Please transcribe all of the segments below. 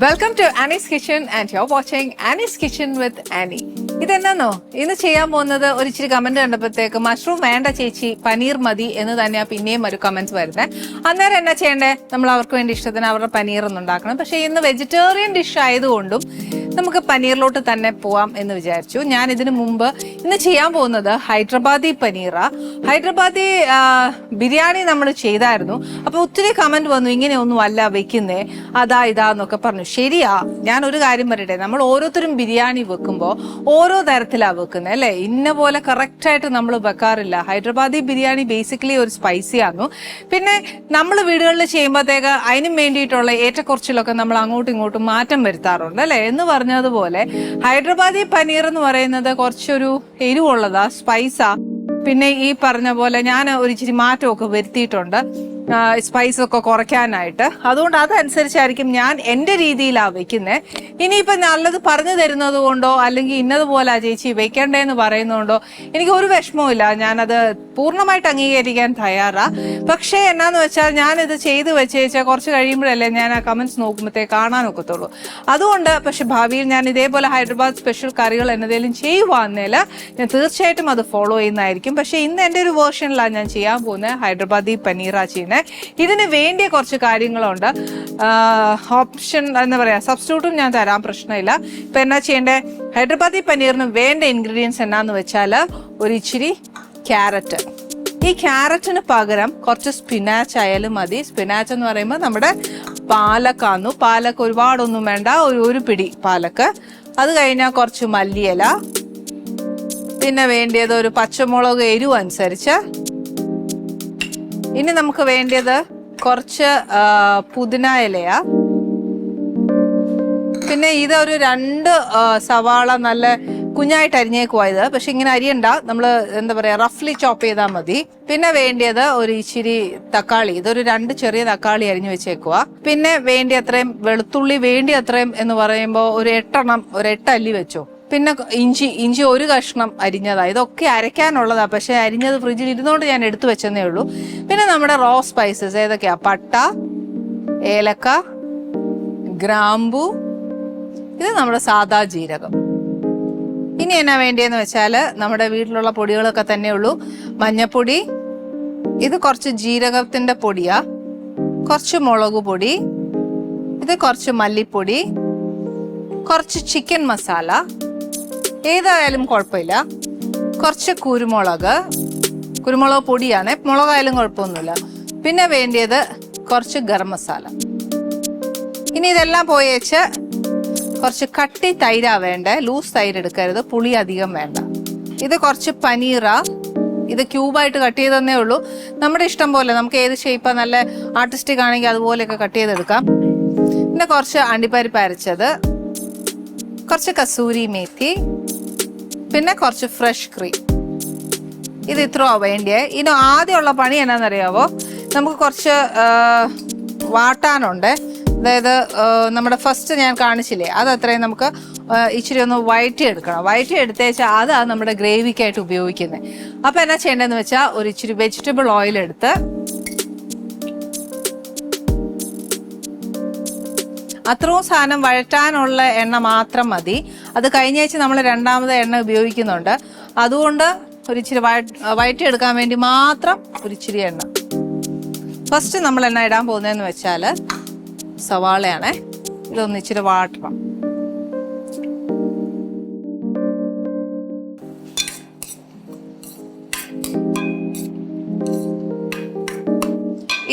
Welcome to Annie's kitchen and you are watching Annie's kitchen with Annie. ഇതെന്നാന്നോ ഇന്ന് ചെയ്യാൻ പോകുന്നത്? ഒരു ഇച്ചിരി കമന്റ് കണ്ടപ്പോഴത്തേക്ക് മഷ്റൂം വേണ്ട ചേച്ചി, പനീർ മതി എന്ന് തന്നെയാണ് പിന്നെയും ഒരു കമന്റ്സ് വരുന്നത്. അന്നേരം എന്നാ ചെയ്യണ്ടേ? നമ്മൾ അവർക്ക് വേണ്ടി ഇഷ്ടത്തിന് അവരുടെ പനീർ ഒന്ന് ഉണ്ടാക്കണം. പക്ഷെ ഇന്ന് വെജിറ്റേറിയൻ ഡിഷ് ആയതുകൊണ്ടും നമുക്ക് പനീറിലോട്ട് തന്നെ പോവാം എന്ന് വിചാരിച്ചു. ഞാൻ ഇതിനു മുമ്പ് ഇന്ന് ചെയ്യാൻ പോകുന്നത് ഹൈദരാബാദി പനീറാ. ഹൈദരാബാദി ബിരിയാണി നമ്മൾ ചെയ്തായിരുന്നു. അപ്പൊ ഒത്തിരി കമന്റ് വന്നു, ഇങ്ങനെയൊന്നും അല്ല വെക്കുന്നേ, അതാ ഇതാന്നൊക്കെ പറഞ്ഞു. ശരിയാ, ഞാൻ ഒരു കാര്യം പറയട്ടെ, നമ്മൾ ഓരോരുത്തരും ബിരിയാണി വെക്കുമ്പോൾ ഓരോ തരത്തിലാ വെക്കുന്നത് അല്ലേ? ഇന്ന പോലെ കറക്റ്റ് ആയിട്ട് നമ്മൾ വെക്കാറില്ല. ഹൈദരാബാദി ബിരിയാണി ബേസിക്കലി ഒരു സ്പൈസി ആകുന്നു. പിന്നെ നമ്മൾ വീടുകളിൽ ചെയ്യുമ്പോഴത്തേക്ക് അതിനും വേണ്ടിയിട്ടുള്ള ഏറ്റക്കുറച്ചിലൊക്കെ നമ്മൾ അങ്ങോട്ടും ഇങ്ങോട്ടും മാറ്റം വരുത്താറുണ്ട് അല്ലേ? എന്ന് പറഞ്ഞതുപോലെ ഹൈദരാബാദി പനീർ എന്ന് പറയുന്നത് കുറച്ചൊരു എരിവുള്ളതാ, സ്പൈസാ. പിന്നെ ഈ പറഞ്ഞ പോലെ ഞാൻ ഒരു ഇച്ചിരി മാറ്റമൊക്കെ വരുത്തിയിട്ടുണ്ട് സ്പൈസ് ഒക്കെ കുറയ്ക്കാനായിട്ട്. അതുകൊണ്ട് അതനുസരിച്ചായിരിക്കും ഞാൻ എൻ്റെ രീതിയിലാണ് വെക്കുന്നത്. ഇനിയിപ്പോൾ നല്ലത് പറഞ്ഞു തരുന്നത് കൊണ്ടോ അല്ലെങ്കിൽ ഇന്നതുപോലെ ചേച്ചി വെക്കണ്ടേന്ന് പറയുന്നതുകൊണ്ടോ എനിക്ക് ഒരു വിഷമവും. ഞാനത് പൂർണ്ണമായിട്ട് അംഗീകരിക്കാൻ തയ്യാറാ. പക്ഷേ എന്നാന്ന് വെച്ചാൽ ഞാനിത് ചെയ്ത് വെച്ചാൽ കുറച്ച് കഴിയുമ്പോഴല്ലേ ഞാൻ ആ കമന്റ്സ് നോക്കുമ്പോഴത്തേക്ക് കാണാനൊക്കത്തുള്ളൂ. അതുകൊണ്ട് പക്ഷെ ഭാവിയിൽ ഞാൻ ഇതേപോലെ ഹൈദരാബാദ് സ്പെഷ്യൽ കറികൾ എന്നതേലും ചെയ്യുവാന്നേൽ ഞാൻ തീർച്ചയായിട്ടും അത് ഫോളോ ചെയ്യുന്നതായിരിക്കും. പക്ഷെ ഇന്ന് എൻ്റെ ഒരു വേർഷനിലാണ് ഞാൻ ചെയ്യാൻ പോകുന്നത്. ഹൈദരാബാദി പനീറാ ചെയ്യുന്നത്. ഇതിന് വേണ്ടിയ കുറച്ച് കാര്യങ്ങളുണ്ട്. ഓപ്ഷൻ എന്താ പറയാ, സബ്സ്റ്റിറ്റ്യൂട്ടും ഞാൻ തരാൻ പ്രശ്നമില്ല. ഇപ്പൊ എന്നാ ചെയ്യേണ്ടേ? ഹൈദരാബാദി പനീറിന് വേണ്ട ഇൻഗ്രീഡിയൻസ് എന്നാന്ന് വെച്ചാൽ ഒരു ഇച്ചിരി ക്യാരറ്റ്. ഈ ക്യാരറ്റിന് പകരം കുറച്ച് സ്പിനാച്ച് ആയാലും മതി. സ്പിനാച്ച് എന്ന് പറയുമ്പോൾ നമ്മുടെ പാലക്കാന്നു. പാലക്ക് ഒരുപാടൊന്നും വേണ്ട, ഒരു പിടി പാലക്ക്. അത് കഴിഞ്ഞാൽ കുറച്ച് മല്ലിയില. പിന്നെ വേണ്ടിയത് ഒരു പച്ചമുളക് എരിവ് അനുസരിച്ച്. ഇനി നമുക്ക് വേണ്ടിയത് കുറച്ച് പുതിന ഇലയാ. പിന്നെ ഇതൊരു 2 സവാള നല്ല കുഞ്ഞായിട്ട് അരിഞ്ഞേക്കുവായത്. പക്ഷെ ഇങ്ങനെ അരിയണ്ട, നമ്മൾ എന്താ പറയാ, റഫ്ലി ചോപ്പ് ചെയ്താൽ മതി. പിന്നെ വേണ്ടിയത് ഒരു ഇച്ചിരി തക്കാളി. ഇതൊരു 2 ചെറിയ തക്കാളി അരിഞ്ഞു വെച്ചേക്കുക. പിന്നെ വേണ്ടി അത്രയും വെളുത്തുള്ളി, വേണ്ടി അത്രയും എന്ന് പറയുമ്പോൾ ഒരു 8 അല്ലി വെച്ചോ. പിന്നെ ഇഞ്ചി ഒരു കഷ്ണം അരിഞ്ഞതാ. ഇതൊക്കെ അരയ്ക്കാനുള്ളതാ, പക്ഷെ അരിഞ്ഞത് ഫ്രിഡ്ജിൽ ഇരുന്നോണ്ട് ഞാൻ എടുത്തു വെച്ചതേ ഉള്ളൂ. പിന്നെ നമ്മുടെ റോ സ്പൈസസ് ഏതൊക്കെയാ? പട്ട, ഏലക്ക, ഗ്രാമ്പു, ഇത് നമ്മുടെ സാദാ ജീരകം. ഇനി എന്നാ വേണ്ടിയെന്ന് വെച്ചാൽ നമ്മുടെ വീട്ടിലുള്ള പൊടികളൊക്കെ തന്നെ ഉള്ളൂ. മഞ്ഞപ്പൊടി, ഇത് കുറച്ച് ജീരകത്തിന്റെ പൊടിയാ. കുറച്ച് മുളക് പൊടി, ഇത് കുറച്ച് മല്ലിപ്പൊടി, കുറച്ച് ചിക്കൻ മസാല, ഏതായാലും കുഴപ്പമില്ല. കുറച്ച് കുരുമുളക് പൊടിയാണ്, മുളകായാലും കുഴപ്പമൊന്നുമില്ല. പിന്നെ വേണ്ടിയത് കുറച്ച് ഗരം മസാല. ഇനി ഇതെല്ലാം പോയേച്ച് കുറച്ച് കട്ടി തൈരാ വേണ്ടേ. ലൂസ് തൈര് എടുക്കരുത്, പുളി അധികം വേണ്ട. ഇത് കുറച്ച് പനീറാ. ഇത് ക്യൂബായിട്ട് കട്ട് ചെയ്തതന്നേ ഉള്ളൂ. നമ്മുടെ ഇഷ്ടം പോലെ, നമുക്ക് ഏത് ഷേപ്പാ നല്ല ആർട്ടിസ്റ്റിക് ആണെങ്കിൽ അതുപോലെയൊക്കെ കട്ട് ചെയ്തെടുക്കാം. പിന്നെ കുറച്ച് അണ്ടിപ്പരിപ്പ് അരച്ചത്, കുറച്ച് കസൂരി മേത്തി, പിന്നെ കുറച്ച് ഫ്രഷ് ക്രീം. ഇത് ഇത്രയോ വേണ്ടിയേ. ഇനി ആദ്യമുള്ള പണി എന്നാന്നറിയാവോ? നമുക്ക് കുറച്ച് വാട്ടാനുണ്ട്. അതായത് നമ്മുടെ ഫസ്റ്റ് ഞാൻ കാണിച്ചില്ലേ, അത് അത്രയും നമുക്ക് ഇച്ചിരി ഒന്ന് വഴറ്റി എടുക്കണം. വഴറ്റി എടുത്തേച്ചാൽ അതാണ് നമ്മുടെ ഗ്രേവിക്കായിട്ട് ഉപയോഗിക്കുന്നത്. അപ്പം എന്നാ ചെയ്യേണ്ടതെന്ന് വെച്ചാൽ ഒരു ഇച്ചിരി വെജിറ്റബിൾ ഓയിൽ എടുത്ത് അത്രയും സാധനം വഴറ്റാനുള്ള എണ്ണ മാത്രം മതി. അത് കഴിഞ്ഞേച്ച് നമ്മൾ രണ്ടാമത് എണ്ണ ഉപയോഗിക്കുന്നുണ്ട്. അതുകൊണ്ട് ഒരിച്ചിരി വഴറ്റിയെടുക്കാൻ വേണ്ടി മാത്രം ഒരിച്ചിരി എണ്ണ. ഫസ്റ്റ് നമ്മൾ എണ്ണ ഇടാൻ പോകുന്നതെന്ന് വെച്ചാൽ സവാളയാണേ. ഇതൊന്ന് ഇച്ചിരി വാട്ടണം.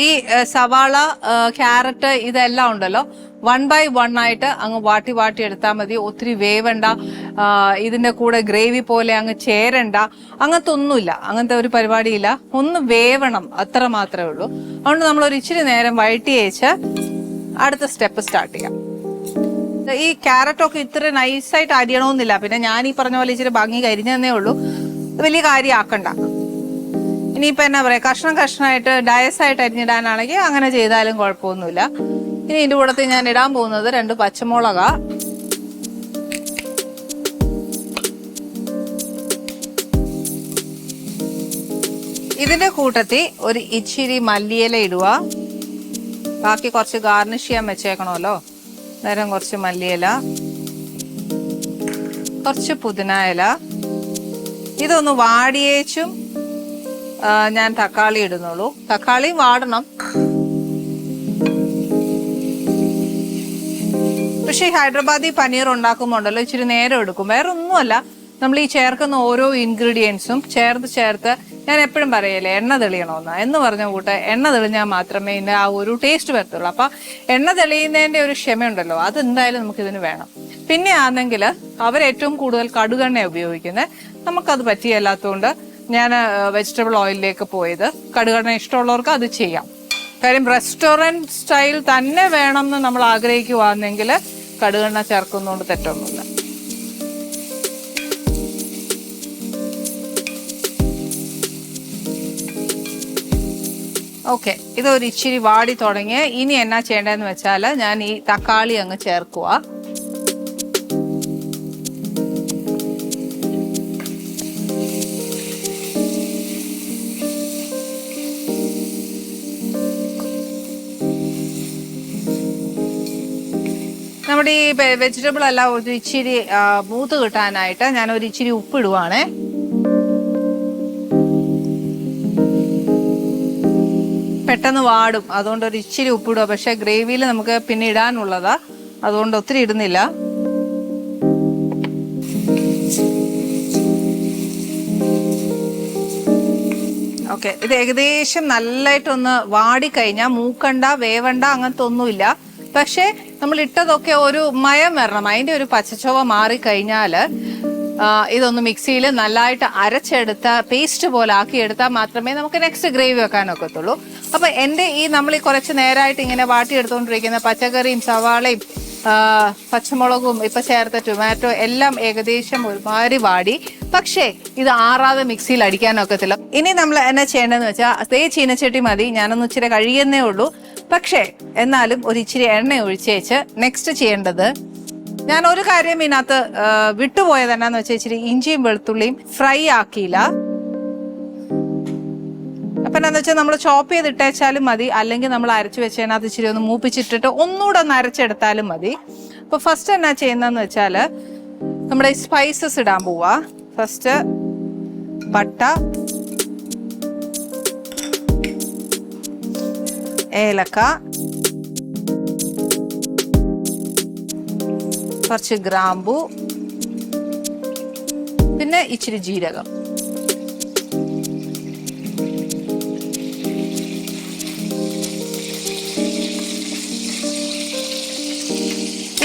ഈ സവാള, ക്യാരറ്റ് ഇതെല്ലാം ഉണ്ടല്ലോ, 1 by 1 ആയിട്ട് അങ്ങ് വാട്ടി എടുത്താൽ മതി. ഒത്തിരി വേവണ്ട, ഇതിന്റെ കൂടെ ഗ്രേവി പോലെ അങ്ങ് ചേരണ്ട, അങ്ങനത്തെ ഒന്നുമില്ല. അങ്ങനത്തെ ഒരു പരിപാടിയില്ല. ഒന്ന് വേവണം, അത്ര മാത്രമേ ഉള്ളൂ. അതുകൊണ്ട് നമ്മൾ ഒരു ഇച്ചിരി നേരം വഴറ്റി വെച്ച് അടുത്ത സ്റ്റെപ്പ് സ്റ്റാർട്ട് ചെയ്യാം. ഈ ക്യാരറ്റൊക്കെ ഇത്ര നൈസായിട്ട് അരിയണമെന്നില്ല. പിന്നെ ഞാൻ ഈ പറഞ്ഞ പോലെ ഇച്ചിരി ഭംഗി കരിഞ്ഞതന്നേ ഉള്ളൂ. വലിയ കാര്യം ആക്കണ്ട. ഇനിയിപ്പോൾ എന്നാ പറയാ, കഷ്ണമായിട്ട് ഡയസായിട്ട് അരിഞ്ഞിടാനാണെങ്കിൽ അങ്ങനെ ചെയ്താലും കുഴപ്പമൊന്നുമില്ല. ഇനി ഇതിൻ്റെ കൂടത്തിൽ ഞാൻ ഇടാൻ പോകുന്നത് 2 പച്ചമുളക. ഇതിന്റെ കൂട്ടത്തിൽ ഒരു ഇച്ചിരി മല്ലിയില ഇടുക. ബാക്കി കുറച്ച് ഗാർണിഷ് ചെയ്യാൻ വെച്ചേക്കണമല്ലോ. നേരം കുറച്ച് മല്ലിയില, കുറച്ച് പുതിന ഇല. ഇതൊന്ന് വാടിയേച്ചും ഞാൻ തക്കാളി ഇടുന്നുള്ളൂ. തക്കാളിയും വാടണം. പക്ഷേ ഈ ഹൈദരാബാദി പനീർ ഉണ്ടാക്കുമ്പോണ്ടല്ലോ ഇച്ചിരി നേരം എടുക്കും. വേറെ ഒന്നുമല്ല, നമ്മൾ ഈ ചേർക്കുന്ന ഓരോ ഇൻഗ്രീഡിയൻസും ചേർത്ത് ഞാൻ എപ്പോഴും പറയല്ലേ എണ്ണ തെളിയണമെന്ന് എന്ന് പറഞ്ഞ കൂട്ട് എണ്ണ തെളിഞ്ഞാൽ മാത്രമേ ഇതിൻ്റെ ആ ഒരു ടേസ്റ്റ് വരത്തുള്ളൂ. അപ്പം എണ്ണ തെളിയുന്നതിൻ്റെ ഒരു ക്ഷമയുണ്ടല്ലോ, അത് എന്തായാലും നമുക്കിതിന് വേണം. പിന്നെ ആണെങ്കിൽ അവരേറ്റവും കൂടുതൽ കടുകെണ്ണ ഉപയോഗിക്കുന്നത്. നമുക്കത് പറ്റിയല്ലാത്തതുകൊണ്ട് ഞാൻ വെജിറ്റബിൾ ഓയിലിലേക്ക് പോയത്. കടുകെണ്ണ ഇഷ്ടമുള്ളവർക്ക് അത് ചെയ്യാം. കാര്യം റെസ്റ്റോറൻറ്റ് സ്റ്റൈൽ തന്നെ വേണം എന്ന് നമ്മൾ ആഗ്രഹിക്കുവാണെങ്കിൽ കടുകെണ്ണ ചേർക്കുന്നതുകൊണ്ട് തെറ്റൊന്നുമില്ല. ഓക്കെ, ഇതൊരു ഇച്ചിരി വാടി തുടങ്ങി. ഇനി എന്നാ ചെയ്യേണ്ടതെന്ന് വെച്ചാൽ ഞാൻ ഈ തക്കാളി അങ്ങ് ചേർക്കുക. നമ്മുടെ ഈ വെജിറ്റബിൾ എല്ലാം ഒരു ഇച്ചിരി മൂത്ത് കിട്ടാനായിട്ട് ഞാൻ ഒരു ഇച്ചിരി ഉപ്പിടുവാണേ. പെട്ടെന്ന് വാടും, അതുകൊണ്ട് ഒരു ഇച്ചിരി ഉപ്പിടുക. പക്ഷെ ഗ്രേവിയിൽ നമുക്ക് പിന്നെ ഇടാനുള്ളതാ, അതുകൊണ്ട് ഒത്തിരി ഇടുന്നില്ല. ഓക്കെ, ഇത് ഏകദേശം നല്ലതായിട്ടൊന്ന് വാടിക്കഴിഞ്ഞാൽ മൂക്കണ്ട വേവണ്ട അങ്ങനത്തെ ഒന്നുമില്ല. പക്ഷെ നമ്മൾ ഇട്ടതൊക്കെ ഒരു മയം വരണം, അതിന്റെ ഒരു പച്ചച്ചൊവ മാറിക്കഴിഞ്ഞാൽ ഇതൊന്ന് മിക്സിയിൽ നല്ലതായിട്ട് അരച്ചെടുത്ത പേസ്റ്റ് പോലെ ആക്കിയെടുത്താൽ മാത്രമേ നമുക്ക് നെക്സ്റ്റ് ഗ്രേവി വെക്കാനൊക്കത്തുള്ളൂ. അപ്പൊ എൻ്റെ ഈ നമ്മൾ ഈ കുറച്ച് നേരമായിട്ട് ഇങ്ങനെ വാട്ടിയെടുത്തുകൊണ്ടിരിക്കുന്ന പച്ചക്കറിയും സവാളയും പച്ചമുളകും ഇപ്പൊ ചേർത്ത ടൊമാറ്റോ എല്ലാം ഏകദേശം ഒരുമാതിരി വാടി. പക്ഷേ ഇത് ആറാതെ മിക്സിയിൽ അടിക്കാനൊക്കത്തില്ല. ഇനി നമ്മൾ എന്നാ ചെയ്യേണ്ടതെന്ന് വെച്ചാൽ അതേ ചീനച്ചട്ടി മതി, ഞാനൊന്ന് ഇച്ചിരി കഴിയുന്നേ ഉള്ളൂ. പക്ഷേ എന്നാലും ഒരു ഇച്ചിരി എണ്ണ ഒഴിച്ചേച്ച് നെക്സ്റ്റ് ചെയ്യേണ്ടത്, ഞാൻ ഒരു കാര്യം ഇതിനകത്ത് വിട്ടുപോയത് എന്നാന്ന് വെച്ചാൽ ഇച്ചിരി ഇഞ്ചിയും വെളുത്തുള്ളിയും ഫ്രൈ ആക്കിയില്ല. അപ്പൊ എന്താന്ന് വെച്ചാൽ നമ്മൾ ചോപ്പ് ചെയ്തിട്ടേച്ചാലും മതി, അല്ലെങ്കിൽ നമ്മൾ അരച്ചു വെച്ചതിനകത്ത് ഇച്ചിരി ഒന്ന് മൂപ്പിച്ചിട്ടിട്ട് ഒന്നുകൂടെ ഒന്ന് അരച്ചെടുത്താലും മതി. അപ്പൊ ഫസ്റ്റ് എന്നാ ചെയ്യുന്നതെന്ന് വെച്ചാൽ നമ്മുടെ സ്പൈസസ് ഇടാൻ പോവാ. ഫസ്റ്റ് പട്ട, ഏലക്ക, കുറച്ച് ഗ്രാമ്പു, പിന്നെ ഇച്ചിരി ജീരകം.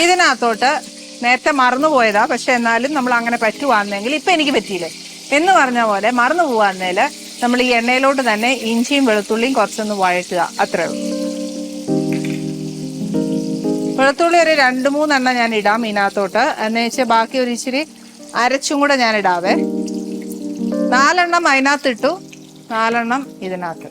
ഇതിനകത്തോട്ട് നേരത്തെ മറന്നുപോയതാ, പക്ഷെ എന്നാലും നമ്മൾ അങ്ങനെ പറ്റുവാണെങ്കിൽ, ഇപ്പൊ എനിക്ക് പറ്റിയില്ലേ എന്ന് പറഞ്ഞ പോലെ മറന്നു പോവാന്നേല് നമ്മൾ ഈ എണ്ണയിലോട്ട് തന്നെ ഇഞ്ചിയും വെളുത്തുള്ളിയും കുറച്ചൊന്ന് വഴറ്റുക, അത്രേ ഉള്ളൂ. വെളുത്തുള്ളി ഒരു 2-3 എണ്ണം ഞാൻ ഇടാം ഇതിനകത്തോട്ട്, എന്ന് വെച്ചാൽ ബാക്കി ഒരു ഇച്ചിരി അരച്ചും കൂടെ ഞാൻ ഇടാവേ. 4 എണ്ണം അതിനകത്ത് ഇട്ടു, 4 എണ്ണം ഇതിനകത്ത്.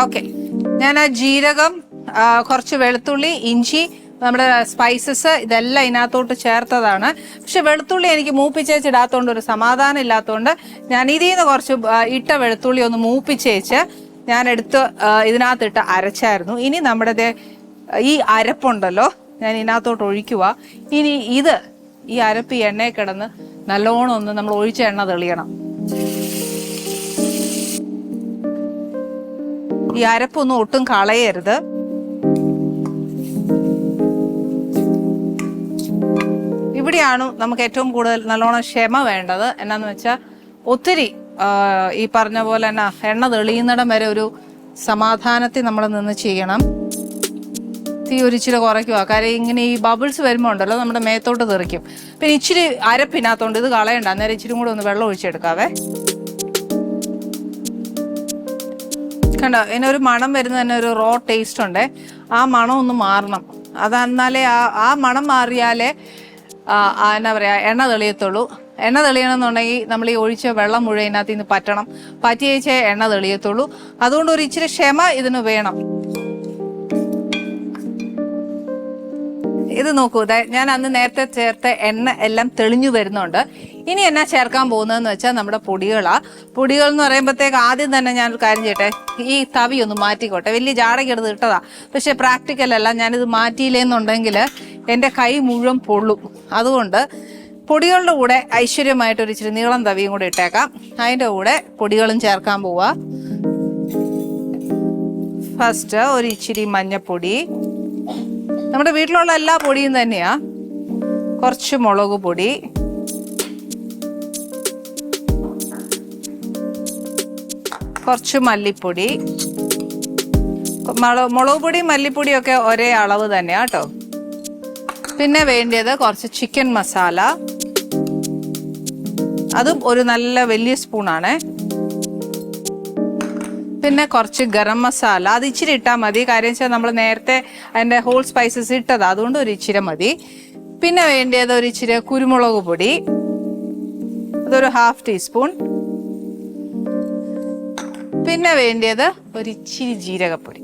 ഓക്കെ, ഞാൻ ആ ജീരകം, കുറച്ച് വെളുത്തുള്ളി, ഇഞ്ചി, നമ്മുടെ സ്പൈസസ് ഇതെല്ലാം ഇതിനകത്തോട്ട് ചേർത്തതാണ്. പക്ഷെ വെളുത്തുള്ളി എനിക്ക് മൂപ്പിച്ചേച്ചിടാത്തോണ്ട് ഒരു സമാധാനം ഇല്ലാത്തതുകൊണ്ട് ഞാൻ ഇതിൽ നിന്ന് കുറച്ച് ഇട്ട വെളുത്തുള്ളി ഒന്ന് മൂപ്പിച്ചേച്ച് ഞാൻ എടുത്ത് ഇതിനകത്തിട്ട് അരച്ചായിരുന്നു. ഇനി നമ്മുടെ ഈ അരപ്പുണ്ടല്ലോ ഞാൻ ഇതിനകത്തോട്ട് ഒഴിക്കുക. ഇനി ഈ അരപ്പ് ഈ എണ്ണയിൽ കിടന്ന് നല്ലോണം ഒന്ന് നമ്മൾ ഒഴിച്ച എണ്ണ തെളിയണം. ഈ അരപ്പൊന്നും ഒട്ടും കളയരുത്. ഇവിടെയാണ് നമുക്ക് ഏറ്റവും കൂടുതൽ നല്ലോണം ക്ഷമ വേണ്ടത്. എന്നാന്ന് വെച്ചാൽ ഒത്തിരി ഈ പറഞ്ഞ പോലെ തന്നെ എണ്ണ തെളിയുന്നിടം വരെ ഒരു സമാധാനത്തിൽ നമ്മൾ നിന്ന് ചെയ്യണം. തീ ഒരിച്ചിരി കുറയ്ക്കുക, കാര്യം ഇങ്ങനെ ഈ ബബിൾസ് വരുമ്പോൾ ഉണ്ടല്ലോ നമ്മുടെ മേത്തോട്ട് തെറിക്കും. പിന്നെ ഇച്ചിരി അരപ്പിനകത്തോണ്ട് ഇത് കളയണ്ട, അന്നേരം ഇച്ചിരി കൂടെ ഒന്ന് വെള്ളം ഒഴിച്ചെടുക്കാവേ. കണ്ടോ, ഇതിനൊരു മണം വരുന്ന തന്നെ ഒരു റോ ടേസ്റ്റ് ഉണ്ട്. ആ മണം ഒന്ന് മാറണം, അതെന്നാലേ ആ മണം മാറിയാലേ എന്നാ പറയാ എണ്ണ തെളിയത്തുള്ളൂ. എണ്ണ തെളിയണമെന്നുണ്ടെങ്കിൽ നമ്മൾ ഈ ഒഴിച്ച വെള്ളം മുഴുവൻ ഇതിനകത്ത് നിന്ന് പറ്റണം, പറ്റിയേച്ചേ എണ്ണ തെളിയത്തുള്ളൂ. അതുകൊണ്ട് ഒരു ഇച്ചിരി ക്ഷമ ഇതിന് വേണം. ഇത് നോക്കൂ, ഞാൻ അന്ന് നേരത്തെ ചേർത്ത എണ്ണ എല്ലാം തെളിഞ്ഞു വരുന്നുണ്ട്. ഇനി എന്നാ ചേർക്കാൻ പോകുന്നതെന്ന് വെച്ചാൽ നമ്മുടെ പൊടികൾ എന്ന് പറയുമ്പോഴത്തേക്ക് ആദ്യം തന്നെ ഞാനൊരു കാര്യം ചെയ്യട്ടെ, ഈ തവി ഒന്ന് മാറ്റിക്കോട്ടെ. വലിയ ജാടയ്ക്കെടുത്ത് ഇട്ടതാ, പക്ഷെ പ്രാക്ടിക്കൽ അല്ല. ഞാനിത് മാറ്റിയില്ലെന്നുണ്ടെങ്കിൽ എൻ്റെ കൈ മുഴുവൻ പൊള്ളും. അതുകൊണ്ട് പൊടികളുടെ കൂടെ ഐശ്വര്യമായിട്ടൊരു ഇച്ചിരി നീളം തവിയും കൂടെ ഇട്ടേക്കാം. അതിൻ്റെ കൂടെ പൊടികളും ചേർക്കാൻ പോവാ. ഫസ്റ്റ് ഒരു ഇച്ചിരി മഞ്ഞപ്പൊടി, നമ്മുടെ വീട്ടിലുള്ള എല്ലാ പൊടിയും തന്നെയാ. കുറച്ച് മുളക് പൊടി, കുറച്ച് മല്ലിപ്പൊടി. മുളക് പൊടി മല്ലിപ്പൊടിയും ഒക്കെ ഒരേ അളവ് തന്നെയാ കേട്ടോ. പിന്നെ വേണ്ടത് കുറച്ച് ചിക്കൻ മസാല, അതും ഒരു നല്ല വലിയ സ്പൂണാണ്. പിന്നെ കുറച്ച് ഗരം മസാല, അത് ഇച്ചിരി ഇട്ടാൽ മതി. കാര്യം വെച്ചാൽ നമ്മൾ നേരത്തെ അതിൻ്റെ ഹോൾ സ്പൈസസ് ഇട്ടത്, അതുകൊണ്ട് ഒരു ഇച്ചിരി മതി. പിന്നെ വേണ്ടത് ഒരു ഇച്ചിരി കുരുമുളക് പൊടി, അതൊരു 1/2 ടീസ്പൂൺ. പിന്നെ വേണ്ടത് ഒരു ഇച്ചിരി ജീരകപ്പൊടി.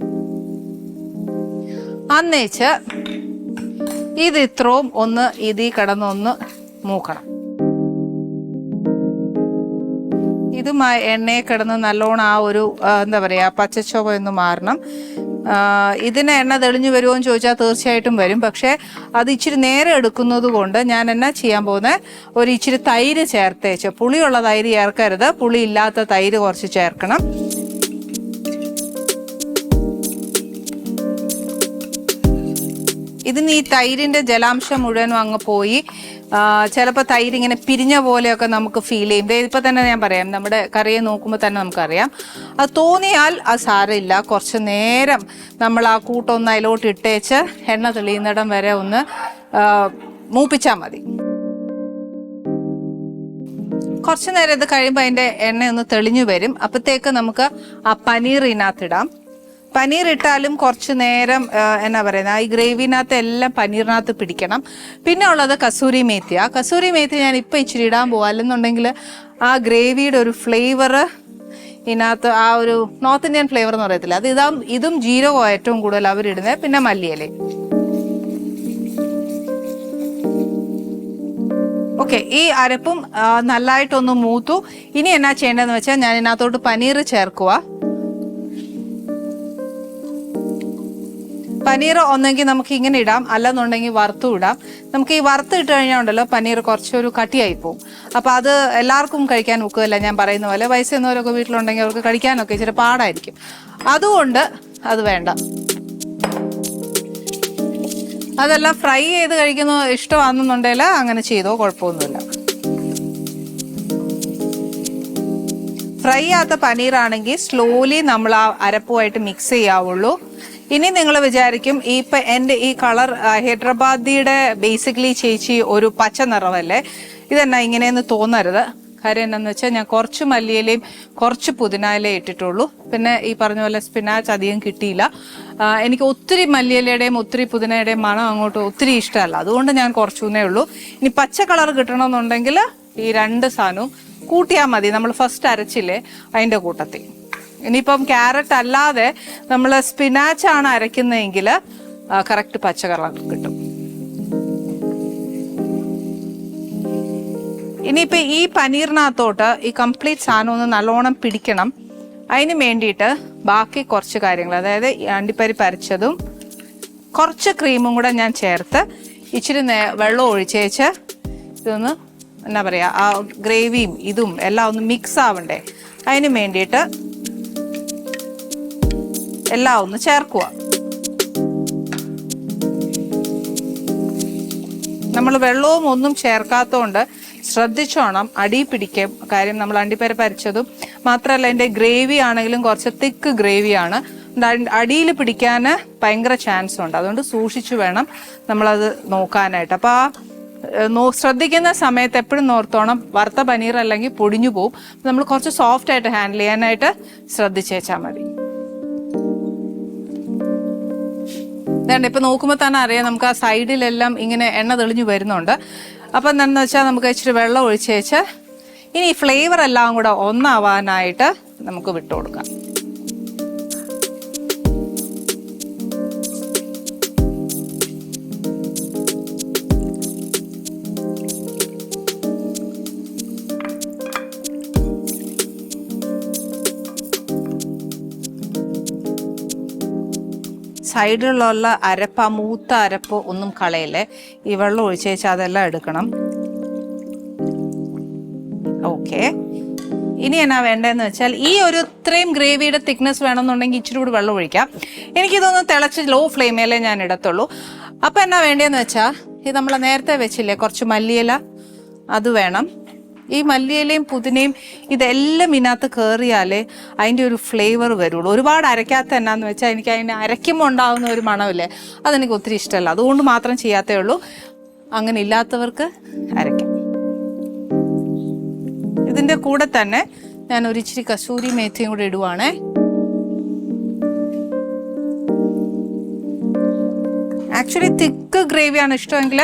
അന്നേച്ച് ഇത് ഇത്രയും ഒന്ന് ഇതിൽ കിടന്നൊന്ന് മൂക്കണം. ഇത് എണ്ണയെ കിടന്ന് നല്ലോണം ആ ഒരു എന്താ പറയുക പച്ചച്ചൊവ ഒന്ന് മാറണം. ഇതിന് എണ്ണ തെളിഞ്ഞു വരുമോ എന്ന് ചോദിച്ചാൽ തീർച്ചയായിട്ടും വരും. പക്ഷേ അത് ഇച്ചിരി നേരെ എടുക്കുന്നത് കൊണ്ട് ഞാൻ എന്നാ ചെയ്യാൻ പോകുന്നത്, ഒരു ഇച്ചിരി തൈര് ചേർത്തേച്ച്. പുളിയുള്ള തൈര് ചേർക്കരുത്, പുളി ഇല്ലാത്ത തൈര് കുറച്ച് ചേർക്കണം. ഇതിന് ഈ തൈരിൻ്റെ ജലാംശം മുഴുവനും അങ്ങ് പോയി ചിലപ്പോൾ തൈര് ഇങ്ങനെ പിരിഞ്ഞ പോലെയൊക്കെ നമുക്ക് ഫീൽ ചെയ്യും. ഇപ്പം തന്നെ ഞാൻ പറയാം, നമ്മുടെ കറിയെ നോക്കുമ്പോൾ തന്നെ നമുക്കറിയാം. അത് തോന്നിയാൽ അത് സാരമില്ല, കുറച്ച് നേരം നമ്മൾ ആ കൂട്ടൊന്ന് അതിലോട്ട് ഇട്ടേച്ച് എണ്ണ തെളിയുന്നിടം വരെ ഒന്ന് മൂപ്പിച്ചാൽ മതി. കുറച്ച് നേരം ഇത് കഴിയുമ്പോൾ അതിൻ്റെ എണ്ണ ഒന്ന് തെളിഞ്ഞു വരും. അപ്പോഴത്തേക്ക് നമുക്ക് ആ പനീർ ഇതിനകത്തിടാം. പനീർ ഇട്ടാലും കുറച്ച് നേരം എന്നാ പറയുന്നത്, ഈ ഗ്രേവിനകത്ത് എല്ലാം പനീറിനകത്ത് പിടിക്കണം. പിന്നെ ഉള്ളത് കസൂരി മേത്തി. ആ കസൂരി മേത്തി ഞാൻ ഇപ്പം ഇച്ചിരി ഇടാൻ പോവാം, അല്ലെന്നുണ്ടെങ്കിൽ ആ ഗ്രേവിയുടെ ഒരു ഫ്ലേവർ ഇതിനകത്ത്, ആ ഒരു നോർത്ത് ഇന്ത്യൻ ഫ്ലേവർ എന്ന് പറയത്തില്ല, അത് ഇതും ജീരകവും ഏറ്റവും കൂടുതൽ അവരിടുന്നത്. പിന്നെ മല്ലിയില. ഓക്കെ, ഈ അരപ്പും നല്ലതായിട്ടൊന്ന് മൂത്തു. ഇനി എന്നാ ചെയ്യേണ്ടതെന്ന് വെച്ചാൽ ഞാൻ ഇതിനകത്തോട്ട് പനീർ ചേർക്കുക. പനീർ ഒന്നെങ്കിൽ നമുക്ക് ഇങ്ങനെ ഇടാം, അല്ലെന്നുണ്ടെങ്കിൽ വറുത്തും ഇടാം. നമുക്ക് ഈ വറുത്ത് ഇട്ട് കഴിഞ്ഞാൽ ഉണ്ടല്ലോ പനീർ കുറച്ചൊരു കട്ടിയായി പോകും. അപ്പോൾ അത് എല്ലാവർക്കും കഴിക്കാൻ ഒക്കുകയല്ല. ഞാൻ പറയുന്ന പോലെ വയസ്സെന്നവരൊക്കെ വീട്ടിലുണ്ടെങ്കിൽ അവർക്ക് കഴിക്കാനൊക്കെ ഇച്ചിരി പാടായിരിക്കും. അതുകൊണ്ട് അത് വേണ്ട. അതെല്ലാം ഫ്രൈ ചെയ്ത് കഴിക്കുന്ന ഇഷ്ടമാണെന്നുണ്ടെങ്കിൽ അങ്ങനെ ചെയ്തോ, കുഴപ്പമൊന്നുമില്ല. ഫ്രൈ ആകാത്ത പനീറാണെങ്കിൽ സ്ലോലി നമ്മൾ ആ അരപ്പുമായിട്ട് മിക്സ് ചെയ്യാവുള്ളൂ. ഇനി നിങ്ങൾ വിചാരിക്കും ഇപ്പം എൻ്റെ ഈ കളർ ഹൈദരാബാദിയുടെ ബേസിക്കലി ചേച്ചി ഒരു പച്ച നിറമല്ലേ, ഇതെന്നാ ഇങ്ങനെയെന്ന് തോന്നരുത്. കാര്യം എന്താണെന്ന് വെച്ചാൽ ഞാൻ കുറച്ച് മല്ലിയിലയും കുറച്ച് പുതിനയിലയും ഇട്ടിട്ടുള്ളൂ. പിന്നെ ഈ പറഞ്ഞ പോലെ സ്പിനാച്ച് അധികം കിട്ടിയില്ല. എനിക്ക് ഒത്തിരി മല്ലിയിലയുടെയും ഒത്തിരി പുതിനയുടെയും മണം അങ്ങോട്ട് ഒത്തിരി ഇഷ്ടമല്ല, അതുകൊണ്ട് ഞാൻ കുറച്ചൂന്നേ ഉള്ളൂ. ഇനി പച്ച കളർ കിട്ടണമെന്നുണ്ടെങ്കിൽ ഈ 2 സാധനവും കൂട്ടിയാൽ മതി. നമ്മൾ ഫസ്റ്റ് അരച്ചില്ലേ അതിൻ്റെ കൂട്ടത്തിൽ. ഇനിയിപ്പം ക്യാരറ്റ് അല്ലാതെ നമ്മൾ സ്പിനാച്ച് ആണ് അരയ്ക്കുന്നതെങ്കിൽ കറക്റ്റ് പച്ച കളർ കിട്ടും. ഇനിയിപ്പോൾ ഈ പനീറിനകത്തോട്ട് ഈ കംപ്ലീറ്റ് സാധനം ഒന്ന് നല്ലോണം പിടിക്കണം. അതിന് വേണ്ടിയിട്ട് ബാക്കി കുറച്ച് കാര്യങ്ങൾ, അതായത് അണ്ടിപ്പരിപ്പ് അരച്ചതും കുറച്ച് ക്രീമും കൂടെ ഞാൻ ചേർത്ത് ഇച്ചിരി വെള്ളം ഒഴിച്ചേച്ച് ഇതൊന്ന് എന്നാ പറയുക, ആ ഗ്രേവിയും ഇതും എല്ലാം ഒന്ന് മിക്സ് ആവണ്ടേ, അതിന് വേണ്ടിയിട്ട് എല്ലാം ഒന്ന് ചേർക്കുക. നമ്മൾ വെള്ളവും ഒന്നും ചേർക്കാത്തതുകൊണ്ട് ശ്രദ്ധിച്ചോണം, അടി പിടിക്കും. കാര്യം നമ്മൾ അണ്ടിപ്പരിപ്പ് അരച്ചതും മാത്രമല്ല എൻ്റെ ഗ്രേവി ആണെങ്കിലും കുറച്ച് തിക്ക് ഗ്രേവിയാണ്, അടിയിൽ പിടിക്കാൻ ഭയങ്കര ചാൻസ് ഉണ്ട്. അതുകൊണ്ട് സൂക്ഷിച്ചു വേണം നമ്മളത് നോക്കാനായിട്ട്. അപ്പോൾ ആ ശ്രദ്ധിക്കുന്ന സമയത്ത് എപ്പോഴും ഓർത്തോണം, വറുത്ത പനീർ അല്ലെങ്കിൽ പൊടിഞ്ഞു പോവും. നമ്മൾ കുറച്ച് സോഫ്റ്റ് ആയിട്ട് ഹാൻഡിൽ ചെയ്യാനായിട്ട് ശ്രദ്ധിച്ചേച്ചാൽ മതി. ഇതാണ്ട് ഇപ്പം നോക്കുമ്പോൾ തന്നെ അറിയാം, നമുക്ക് ആ സൈഡിലെല്ലാം ഇങ്ങനെ എണ്ണ തെളിഞ്ഞു വരുന്നുണ്ട്. അപ്പം എന്താണെന്ന് വെച്ചാൽ നമുക്ക് ഇച്ചിരി വെള്ളം ഒഴിച്ചേച്ച് ഇനി ഈ ഫ്ലേവർ എല്ലാം കൂടെ ഒന്നാവാനായിട്ട് നമുക്ക് വിട്ടു കൊടുക്കാം. സൈഡിലുള്ള അരപ്പ്, മൂത്ത അരപ്പ് ഒന്നും കളയല്ലേ. ഈ വെള്ളം ഒഴിച്ച് വെച്ചാൽ അതെല്ലാം എടുക്കണം. ഓക്കെ, ഇനി എന്നാ വേണ്ടതെന്ന് വെച്ചാൽ ഈ ഒരു ഇത്രയും ഗ്രേവിയുടെ തിക്നെസ് വേണമെന്നുണ്ടെങ്കിൽ ഇച്ചിരി കൂടി വെള്ളം ഒഴിക്കാം. എനിക്കിതൊന്ന് തിളച്ച് ലോ ഫ്ലെയിമേലേ ഞാൻ ഇടത്തുള്ളൂ. അപ്പം എന്നാ വേണ്ടതെന്ന് വെച്ചാൽ ഇത് നമ്മൾ നേരത്തെ വെച്ചില്ലേ കുറച്ച് മല്ലിയില, അത് വേണം. ഈ മല്ലിയിലയും പുതിനയും ഇതെല്ലാം ഇതിനകത്ത് കയറിയാലേ അതിൻ്റെ ഒരു ഫ്ലേവർ വരുള്ളൂ. ഒരുപാട് അരയ്ക്കാത്ത എന്നാന്ന് വെച്ചാൽ എനിക്ക് അതിന് അരയ്ക്കുമ്പോൾ ഉണ്ടാകുന്ന ഒരു മണമില്ലേ, അതെനിക്ക് ഒത്തിരി ഇഷ്ടമല്ല. അതുകൊണ്ട് മാത്രം ചെയ്യാത്തേ ഉള്ളൂ. അങ്ങനെ ഇല്ലാത്തവർക്ക് അരയ്ക്കാം. ഇതിൻ്റെ കൂടെ തന്നെ ഞാൻ ഒരു ഇച്ചിരി കസൂരി മേത്തിയും കൂടെ ഇടുവാണേ. ആക്ച്വലി തിക്ക് ഗ്രേവിയാണ് ഇഷ്ടമെങ്കിൽ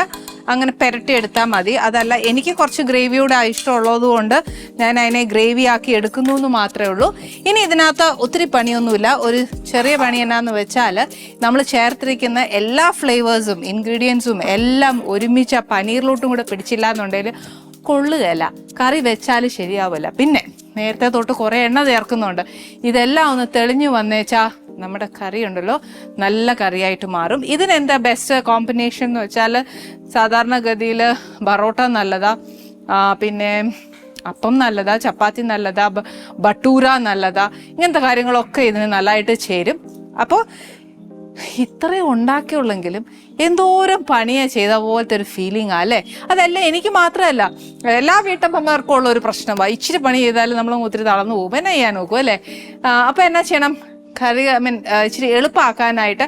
അങ്ങനെ പെരട്ടി എടുത്താൽ മതി. അതല്ല, എനിക്ക് കുറച്ച് ഗ്രേവിയോടെ ഇഷ്ടമുള്ളത് കൊണ്ട് ഞാൻ അതിനെ ഗ്രേവി ആക്കി എടുക്കുന്നു എന്ന് മാത്രമേ ഉള്ളൂ. ഇനി ഇതിനകത്ത് ഒത്തിരി പണിയൊന്നുമില്ല. ഒരു ചെറിയ പണി എന്നാന്ന് വെച്ചാൽ നമ്മൾ ചേർത്തിരിക്കുന്ന എല്ലാ ഫ്ലേവേഴ്സും ഇൻഗ്രീഡിയൻസും എല്ലാം ഒരുമിച്ച് ആ പനീറിലോട്ടും കൂടെ പിടിച്ചില്ല എന്നുണ്ടെങ്കിൽ കൊള്ളുകയല്ല, കറി വെച്ചാൽ ശരിയാവില്ല. പിന്നെ നേരത്തെ തൊട്ട് കുറേ എണ്ണ ചേർക്കുന്നുണ്ട്. ഇതെല്ലാം ഒന്ന് തെളിഞ്ഞു വന്നേച്ചാൽ നമ്മുടെ കറി ഉണ്ടല്ലോ നല്ല കറിയായിട്ട് മാറും. ഇതിനെന്താ ബെസ്റ്റ് കോമ്പിനേഷൻ എന്ന് വെച്ചാൽ സാധാരണഗതിയിൽ ബറോട്ട നല്ലതാ, പിന്നെ അപ്പം നല്ലതാ, ചപ്പാത്തി നല്ലതാ, ബട്ടൂര നല്ലതാ. ഇങ്ങനത്തെ കാര്യങ്ങളൊക്കെ ഇതിന് നല്ലതായിട്ട് ചേരും. അപ്പോൾ ഇത്രയും ഉണ്ടാക്കിയുള്ളെങ്കിലും എന്തോരം പണിയാ ചെയ്ത പോലത്തെ ഒരു ഫീലിംഗ് അല്ലേ. അതല്ല എനിക്ക് മാത്രമല്ല, എല്ലാ വീട്ടമ്മമാർക്കും ഉള്ള ഒരു പ്രശ്നമാണ്. ഇച്ചിരി പണി ചെയ്താലും നമ്മൾ ഒത്തിരി തളർന്നു പോകും. എന്നാ ചെയ്യാൻ നോക്കും അല്ലേ. അപ്പം എന്നാ ചെയ്യണം, കറി ഇച്ചിരി എളുപ്പമാക്കാനായിട്ട്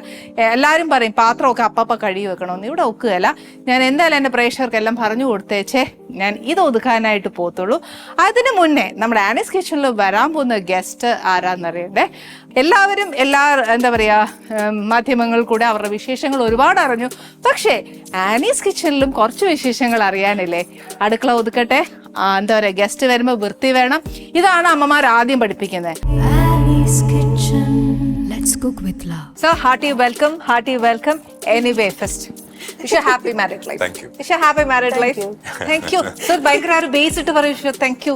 എല്ലാവരും പറയും പാത്രമൊക്കെ അപ്പപ്പം കഴുകി വെക്കണമെന്ന്. ഇവിടെ ഒക്കുകയല്ല. ഞാൻ എന്തായാലും എൻ്റെ പ്രേക്ഷകർക്കെല്ലാം പറഞ്ഞു കൊടുത്തേച്ചേ ഞാൻ ഇത് ഒതുക്കാനായിട്ട് പോകത്തുള്ളൂ. അതിനു മുന്നേ നമ്മുടെ ആനീസ് കിച്ചണിൽ വരാൻ പോകുന്ന ഗസ്റ്റ് ആരാന്നറിയണ്ടേ. എല്ലാവരും എന്താ പറയുക, മാധ്യമങ്ങൾ കൂടെ അവരുടെ വിശേഷങ്ങൾ ഒരുപാട് അറിഞ്ഞു. പക്ഷേ ആനീസ് കിച്ചണിലും കുറച്ച് വിശേഷങ്ങൾ അറിയാനില്ലേ. അടുക്കള ഒതുക്കട്ടെ, എന്താ പറയുക, ഗസ്റ്റ് വരുമ്പോൾ വൃത്തി വേണം. ഇതാണ് അമ്മമാർ ആദ്യം പഠിപ്പിക്കുന്നത്. Let's cook with love. So hearty welcome. Anyway, first wish you a happy married life. Thank you. Wish you a happy married life. Thank you. Sir, ഭയങ്കര ഒരു ബേസ് ഇട്ട് പറയൂ. Thank you.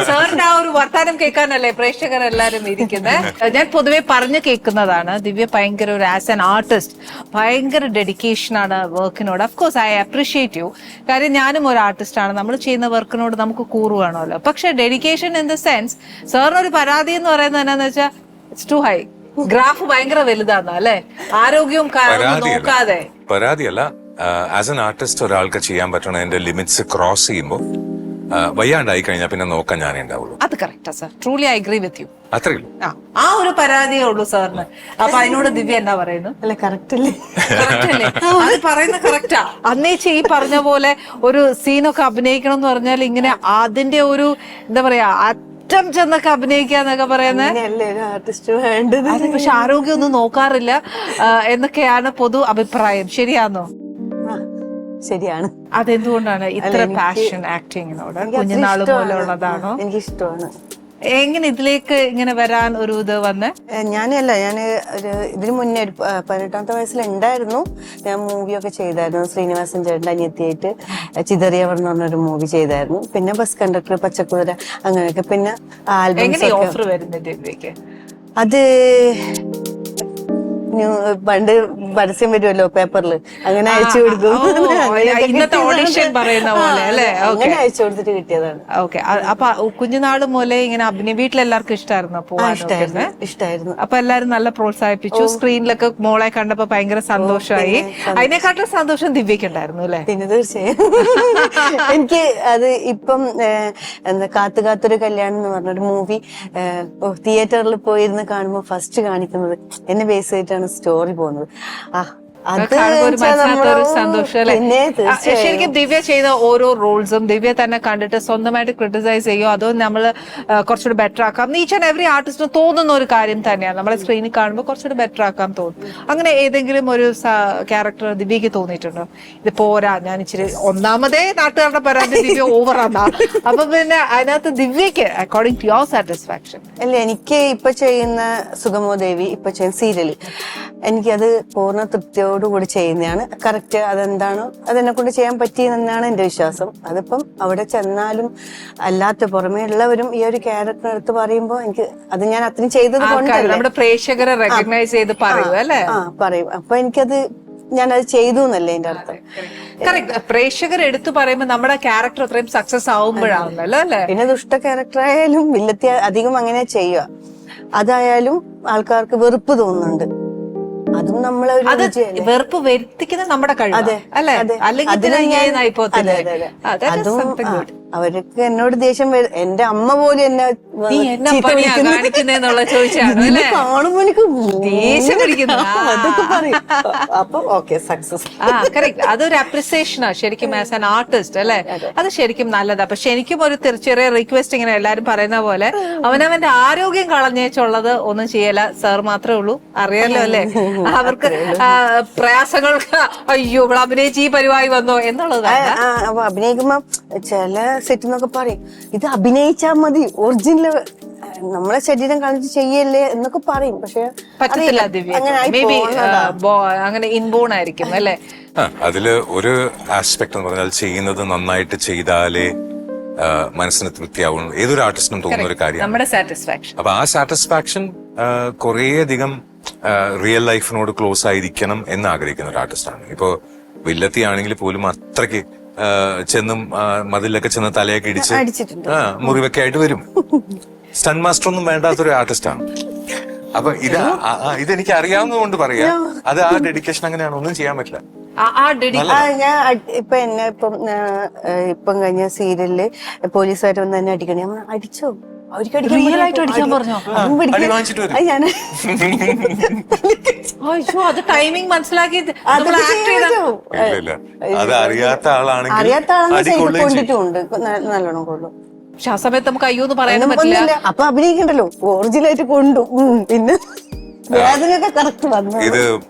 സാറിന്റെ ആ ഒരു വർത്താനം കേൾക്കാനല്ലേ പ്രേക്ഷകർ എല്ലാവരും ഇരിക്കുന്നത്. ഞാൻ പൊതുവെ പറഞ്ഞു കേൾക്കുന്നതാണ് ദിവ്യ ഭയങ്കര ഒരു ആസ് ആൻ ആർട്ടിസ്റ്റ് ഭയങ്കര ഡെഡിക്കേഷൻ ആണ് വർക്കിനോട്. Of course I appreciate you. കാര്യം ഞാനും ഒരു ആർട്ടിസ്റ്റാണ്. നമ്മൾ ചെയ്യുന്ന വർക്കിനോട് നമുക്ക് കൂറ് വേണമല്ലോ. പക്ഷെ ഡെഡിക്കേഷൻ ഇൻ ദ സെൻസ് സാറിനൊരു പരാതി എന്ന് പറയുന്നത് എന്നാന്ന് വെച്ചാൽ ഇറ്റ്സ് ടു ഹൈ. ഗ്രാഫ് ഭയങ്കര വലുതാണ് അല്ലെ. ആരോഗ്യവും നോക്കാതെ. പരാതിയല്ല, ആസ് എൻ ആർട്ടിസ്റ്റ് ഒരാൾക്ക് ചെയ്യാൻ പറ്റണതിന്റെ ലിമിറ്റ്സ് ക്രോസ് ചെയ്യുമ്പോൾ വയ്യാണ്ടായി കഴിഞ്ഞാൽ പിന്നെ നോക്കാൻ ഞാനേ ഉണ്ടാവുള്ളൂ. അത് correct sir, truly I agree with you. അത്രേ ഉള്ളൂ. ആ ഒരു പരാതിയേ ഉള്ളൂ സാറിന്. അപ്പൊ അതിനോട് ദിവ്യ എന്താ പറയുന്നു? അല്ല, കറക്റ്റ് അല്ലേ? അത് പറയുന്നത് കറക്റ്റാ. അന്നേച്ച് ഈ പറഞ്ഞ പോലെ ഒരു സീനൊക്കെ അഭിനയിക്കണം എന്ന് പറഞ്ഞാൽ ഇങ്ങനെ അതിന്റെ ഒരു എന്താ പറയാ അറ്റം ചെന്നൊക്കെ അഭിനയിക്കാന്നൊക്കെ പറയുന്നത്. പക്ഷെ ആരോഗ്യം ഒന്നും നോക്കാറില്ല എന്നൊക്കെയാണ് പൊതു അഭിപ്രായം. ശരിയാണോ? ശരിയാണ്. അതെന്തുകൊണ്ടാണ് ഇത്ര പാഷൻ ആക്ടിങ്ങിനോട്? കുഞ്ഞുനാള് പോലെ ഉള്ളതാണോ? എനിക്കിഷ്ടമാണ്. എങ്ങനെ ഇതിലേക്ക് ഇങ്ങനെ വരാൻ ഒരു ഇത് വന്ന്? ഞാന് ഒരു ഇതിന് മുന്നേ ഒരു 18ാമത്തെ വയസ്സിലുണ്ടായിരുന്നു. ഞാൻ മൂവിയൊക്കെ ചെയ്തായിരുന്നു. ശ്രീനിവാസൻ ചേട്ടൻ്റെ അനിയത്തിയായിട്ട് ചിതറിയവർ എന്ന് പറഞ്ഞൊരു മൂവി ചെയ്തായിരുന്നു. പിന്നെ ബസ് കണ്ടക്ടർ, പച്ചക്കുതിര, അങ്ങനെയൊക്കെ. പിന്നെ ആൽബംസ് ഓഫർ വരുന്നത് അത് പണ്ട് പരസ്യം വരുമല്ലോ പേപ്പറിൽ, അങ്ങനെ അയച്ചു കൊടുക്കും. അങ്ങനെ അയച്ചു കൊടുത്തിട്ട് കിട്ടിയതാണ്. ഓക്കെ. അപ്പൊ കുഞ്ഞുനാട് മുതലേ ഇങ്ങനെ വീട്ടിലെല്ലാവർക്കും ഇഷ്ടമായിരുന്നു? ഇഷ്ടമായിരുന്നു. അപ്പൊ എല്ലാരും നല്ല പ്രോത്സാഹിപ്പിച്ചു. സ്ക്രീനിലൊക്കെ മോളെ കണ്ടപ്പോ ഭയങ്കര സന്തോഷമായി. അതിനെക്കാട്ടും സന്തോഷം ദിവ്യക്കുണ്ടായിരുന്നു അല്ലെ? പിന്നെ തീർച്ചയായും. എനിക്ക് അത് ഇപ്പം എന്താ കാത്തൊരു കല്യാണം എന്ന് പറഞ്ഞൊരു മൂവി തിയേറ്ററിൽ പോയിരുന്ന് കാണുമ്പോൾ ഫസ്റ്റ് കാണിക്കുന്നത് എന്നെ ബേസ് ചെയ്തിട്ടാണ് സ്റ്റോറി പോകുന്നത്. അത് കാണുമ്പോ ഒരു വെച്ചാ മനസ്സിനകത്ത് ഒരു നമ്മള് സന്തോഷം അല്ലെ? പിന്നെ തീർച്ചയായും. ശരിക്കും ദിവ്യ ചെയ്ത ഓരോ റോൾസും ദിവ്യ തന്നെ കണ്ടിട്ട് സ്വന്തമായിട്ട് ക്രിട്ടിസൈസ് ചെയ്യോ അതോ നമ്മൾ കുറച്ചുകൂടി ബെറ്റർ ആക്കാം? ഈച്ച് ആൻഡ് എവറി ആർട്ടിസ്റ്റിന് തോന്നുന്ന ഒരു കാര്യം തന്നെയാണ്. നമ്മളെ സ്ക്രീനിൽ കാണുമ്പോൾ കുറച്ചുകൂടി ബെറ്റർ ആക്കാൻ തോന്നും. അങ്ങനെ ഏതെങ്കിലും ഒരു ക്യാരക്ടർ ദിവ്യക്ക് തോന്നിയിട്ടുണ്ടോ ഇത് പോരാ, ഞാൻ ഇച്ചിരി ഒന്നാമതേ നാട്ടുകാരുടെ പരാതി ദിവ്യ ഓവറാണ്, അപ്പൊ പിന്നെ അതിനകത്ത് ദിവ്യക്ക് അക്കോർഡിംഗ് ടു യുവർ സാറ്റിസ്ഫാക്ഷൻ? അല്ല, എനിക്ക് ഇപ്പൊ ചെയ്യുന്ന സുഗമോ ദേവി, ഇപ്പൊ ചെയ്യുന്ന സീരിയല്, എനിക്കത് പൂർണ്ണ തൃപ്തിയോടുകൂടി ചെയ്യുന്നതാണ് കറക്റ്റ്. അതെന്താണോ അതെന്നെ കൊണ്ട് ചെയ്യാൻ പറ്റിയെന്നാണ് എന്റെ വിശ്വാസം. അതിപ്പം അവിടെ ചെന്നാലും അല്ലാത്ത പുറമേ ഉള്ളവരും ഈ ഒരു ക്യാരക്ടർ എടുത്ത് പറയുമ്പോ എനിക്ക് അത് ഞാൻ അത്രയും ചെയ്തത് കൊണ്ടല്ലേ നമ്മുടെ പ്രേക്ഷകരെ റെക്കഗ്നൈസ് ചെയ്ത് പറയൂ അല്ലെ? പറയും. അപ്പൊ എനിക്കത് ഞാനത് ചെയ്തു എന്നല്ലേ എന്റെ അർത്ഥം. കറക്റ്റ്. പ്രേക്ഷകർ എടുത്തു പറയുമ്പോ നമ്മുടെ ക്യാരക്ടർ അത്രയും സക്സസ് ആവുമ്പോഴാണല്ലോ അല്ലെ? പിന്നെ ദുഷ്ട ക്യാരക്ടർ ആയാലും വില്ലത്തി അധികം അങ്ങനെ ചെയ്യുക, അതായാലും ആൾക്കാർക്ക് വെറുപ്പ് തോന്നുന്നുണ്ട്. അതും നമ്മളെ ഒരു അത് വിജയമല്ലേ. വെറുപ്പ് വരുത്തിക്കുന്നത് നമ്മുടെ കഴിവ് അല്ലെ? അല്ലെങ്കിൽ അതിലും ഞാൻ- ആയിപ്പോത്തില്ലേ? അതും അവർക്ക് എന്നോട് ദേഷ്യം വരും. എന്റെ അമ്മ പോലും എന്നെ നീ എന്നാ പണിയാ കാണിക്കുന്നേന്നുള്ള ചോദിച്ചാണ് അല്ലെ? കാണുമ്പോ എനിക്ക് ദേഷ്യം പിടിക്കുന്നു. അതൊക്കെ പറയും. അപ്പൊ ഓക്കെ, സക്സസ്. കറക്റ്റ്. അതൊരു അപ്രിസിയേഷനാ ശരിക്കും ആസ് ആൻ ആർട്ടിസ്റ്റ് അല്ലെ? അത് ശരിക്കും നല്ലതാ. പക്ഷെ എനിക്കും ഒരു ചെറിയ റിക്വസ്റ്റ്, ഇങ്ങനെ എല്ലാരും പറയുന്ന പോലെ അവനവന്റെ ആരോഗ്യം കളഞ്ഞേച്ചുള്ളത് ഒന്നും ചെയ്യല സാർ മാത്രമേ ഉള്ളൂ, അറിയാലോ അല്ലെ? അവർക്ക് പ്രയാസങ്ങൾക്ക് അയ്യോ ഇവിടെ അഭിനയിച്ച് ഈ പരിപാടി വന്നോ എന്നുള്ളതാണ്. അപ്പൊ അഭിനയിക്കുമ്പോ ചില സെറ്റ് എന്നൊക്കെ പറയും ഇത് അഭിനയിച്ചാ മതി, ഒറിജിനൽ നമ്മളെ ശരീരം കളിച്ച് ചെയ്യല്ലേ എന്നൊക്കെ പറയും. പക്ഷെ പറ്റത്തില്ല ദിവ്യ. മേ ബി അങ്ങനെ ഇൻബോൺ ആയിരിക്കും അല്ലെ? അതില് ഒരു ആസ്പെക്ട് എന്ന് പറഞ്ഞാൽ ചെയ്യുന്നത് നന്നായിട്ട് ചെയ്താലേ മനസ്സിന് തൃപ്തിയാവും. ഏതൊരു ആർട്ടിസ്റ്റിനും തോന്നുന്ന ഒരു കാര്യമാണ് നമ്മുടെ സാറ്റിസ്ഫാക്ഷൻ. അപ്പൊ ആ സാറ്റിസ്ഫാക്ഷൻ കുറേയധികം റിയൽ ലൈഫിനോട് ക്ലോസ് ആയിരിക്കണം എന്ന് ആഗ്രഹിക്കുന്ന ഒരു ആർട്ടിസ്റ്റാണ്. ഇപ്പോ വില്ലത്തി ആണെങ്കിൽ പോലും അത്രയ്ക്ക് ചെന്നും മതിലൊക്കെ ചെന്ന് തലയൊക്കെ ഇടിച്ച് മുറിവൊക്കെ ആയിട്ട് വരും. സ്റ്റൺ മാസ്റ്റർ ഒന്നും വേണ്ടാത്തൊരു ആർട്ടിസ്റ്റാണ്. അപ്പൊ ഇതെനിക്ക് അറിയാവുന്നത് കൊണ്ട് പറയാ, അത് ആ ഡെഡിക്കേഷൻ അങ്ങനെയാണ്, ഒന്നും ചെയ്യാൻ പറ്റില്ല. ഞാൻ ഇപ്പൊ എന്നെ ഇപ്പം കഴിഞ്ഞ സീരിയലില് പോലീസുകാർ വന്ന് തന്നെ അടിക്കണേ, അടിച്ചോ അവർക്ക് അടിക്കാൻ പറഞ്ഞോ? ഞാൻ അത് അറിയാത്ത ആളാണെങ്കിൽ അറിയാത്ത ആളാണെങ്കിൽ കൊണ്ടിട്ടുണ്ട്, നല്ലോണം കൊള്ളും. പക്ഷെ ആ സമയത്ത് നമുക്ക് അയ്യോ എന്ന് പറയാനും പറ്റില്ല. അപ്പൊ അഭിനയിക്കണ്ടല്ലോ, ഒറിജിനലായിട്ട് കൊണ്ടു. പിന്നെ കറക്റ്റ് വന്നു. ഇത്